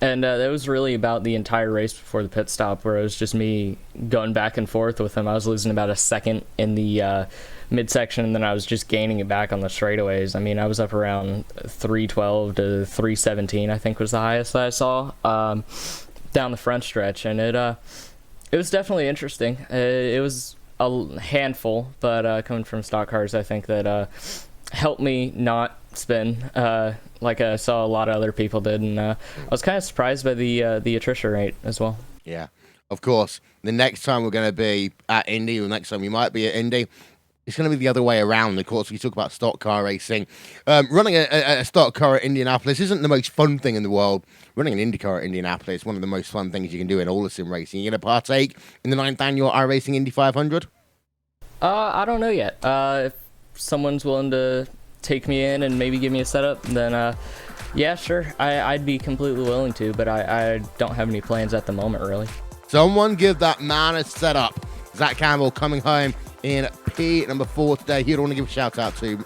and, that was really about the entire race before the pit stop, where it was just me going back and forth with him. I was losing about a second in the, midsection, and then I was just gaining it back on the straightaways. I mean, I was up around 312 to 317, I think was the highest that I saw, down the front stretch, and it was definitely interesting. It was a handful, but coming from stock cars, I think that helped me not spin like I saw a lot of other people did, and I was kind of surprised by the attrition rate as well.
Yeah, of course. The next time we're going to be at Indy, or the next time we might be at Indy, it's going to be the other way around. Of course, we talk about stock car racing. Running a stock car at Indianapolis isn't the most fun thing in the world. Running an IndyCar at Indianapolis is one of the most fun things you can do in all of sim racing. You're going to partake in the 9th annual iRacing Indy 500?
I don't know yet. If someone's willing to take me in and maybe give me a setup, then yeah, sure. I'd be completely willing to, but I don't have any plans at the moment, really.
Someone give that man a setup. Zach Campbell coming home in P number 4 today. Who'd want to give a shout out to?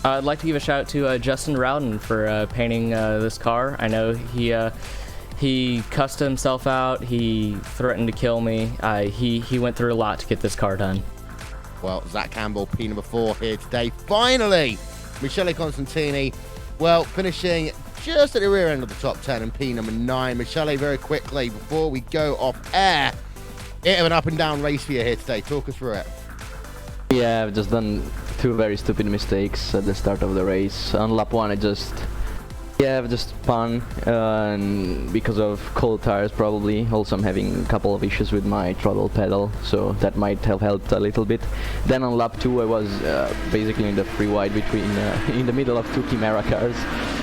I'd like to give a shout out to Justin Rowden for painting this car. I know he cussed himself out. He threatened to kill me. He went through a lot to get this car done.
Well, Zach Campbell, P number 4 here today. Finally, Michele Constantini, well, finishing just at the rear end of the top 10 in P number 9. Michele, very quickly, before we go off air, bit of an up and down race for you here today. Talk us through it.
Yeah, I've just done 2 very stupid mistakes at the start of the race. On lap 1, I've just spun and because of cold tires probably. Also, I'm having a couple of issues with my throttle pedal, so that might have helped a little bit. Then on lap 2, I was basically in the free wide between in the middle of 2 Chimera cars,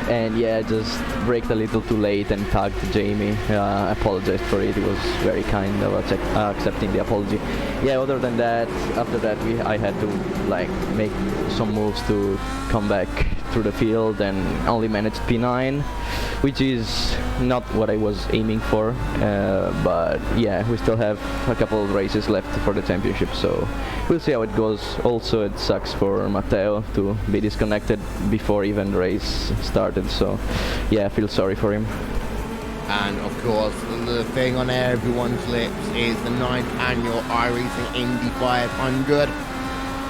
and yeah, just braked a little too late and tagged Jamie. I apologized for it. It was very kind of accepting the apology. Yeah, other than that, after that I had to like make some moves to come back through the field and only managed P9, which is not what I was aiming for, but yeah, we still have a couple of races left for the championship, so we'll see how it goes. Also, it sucks for Matteo to be disconnected before even the race started, so yeah, I feel sorry for him.
And of course, the thing on everyone's lips is the 9th annual iRacing Indy 500.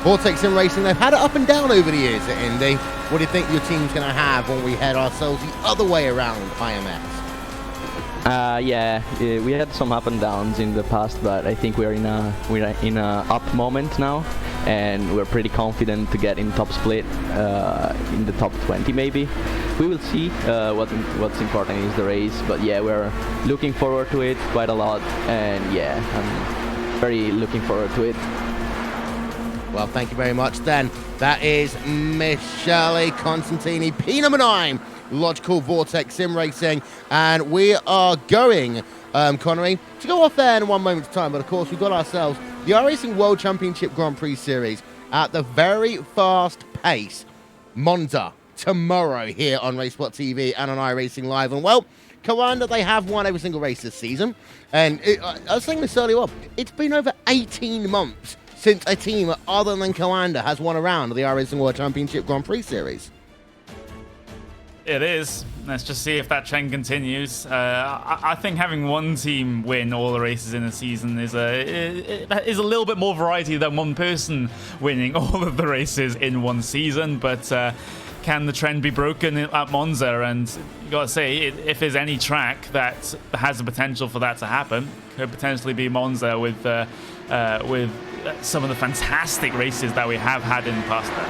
Vortex Sim Racing, they've had it up and down over the years at Indy. What do you think your team's going to have when we head ourselves the other way around IMS?
Yeah, we had some up and downs in the past, but I think we're in a up moment now, and we're pretty confident to get in top split, in the top 20 maybe. We will see. What's important is the race, but yeah, we're looking forward to it quite a lot, and yeah, I'm very looking forward to it.
Well, thank you very much then. That is Michele Constantini, P number 9, Logical Vortex Sim Racing. And we are going, Connery, to go off there in one moment's time. But of course, we've got ourselves the iRacing World Championship Grand Prix Series at the very fast pace. Monza tomorrow here on RaceSpot TV and on iRacing Live. And well, Coanda, they have won every single race this season. And I was saying this earlier on, it's been over 18 months since a team other than Coanda has won a round of the iRacing World Championship Grand Prix Series.
It is. Let's just see if that trend continues. I think having one team win all the races in a season is a little bit more variety than one person winning all of the races in one season. But can the trend be broken at Monza? And you got to say, if there's any track that has the potential for that to happen, could potentially be Monza with some of the fantastic races that we have had in the past there.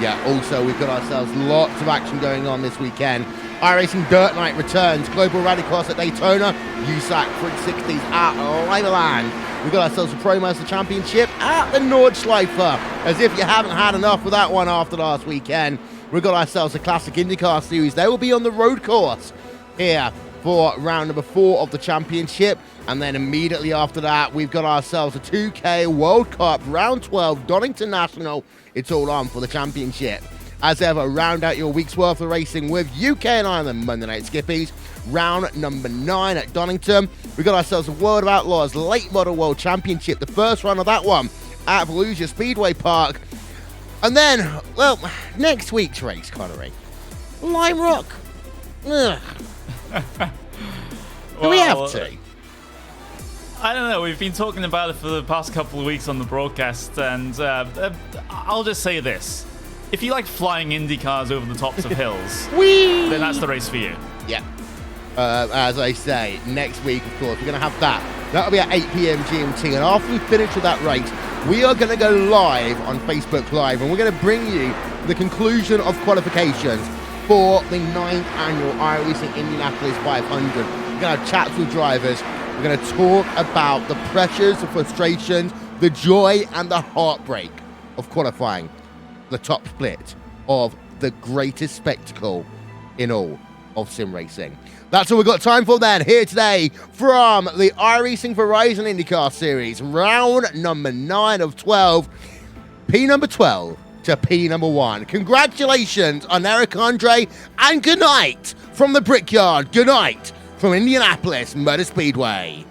Yeah, also we've got ourselves lots of action going on this weekend iRacing Dirt Night returns. Global Rallycross at Daytona. USAC 360s at Liverland. We've got ourselves a Pro Master Championship at the Nordschleifer. As if you haven't had enough with that one after last weekend. We've got ourselves a Classic IndyCar Series. They will be on the road course here for round number 4 of the championship. And then immediately after that, we've got ourselves a 2K World Cup Round 12 Donington National. It's all on for the championship. As ever, round out your week's worth of racing with UK and Ireland Monday Night Skippies. Round number 9 at Donington. We've got ourselves a World of Outlaws Late Model World Championship. The first run of that one at Volusia Speedway Park. And then, well, next week's race, Connery. Lime Rock. Ugh. Do we have to?
I don't know. We've been talking about it for the past couple of weeks on the broadcast, and I'll just say this. If you like flying Indy cars over the tops of hills, then that's the race for you.
Yeah. As I say, next week, of course, we're going to have that. That'll be at 8 p.m. GMT, and after we finish with that race, we are going to go live on Facebook Live, and we're going to bring you the conclusion of qualifications for the 9th annual iRacing Indianapolis 500. We're going to have chats with drivers. We're going to talk about the pressures, the frustrations, the joy, and the heartbreak of qualifying the top split of the greatest spectacle in all of sim racing. That's all we've got time for then, here today from the iRacing Verizon IndyCar Series, round number 9 of 12, P number 12 to P number 1. Congratulations on Eric Andre, and good night from the Brickyard. Good night from Indianapolis Motor Speedway.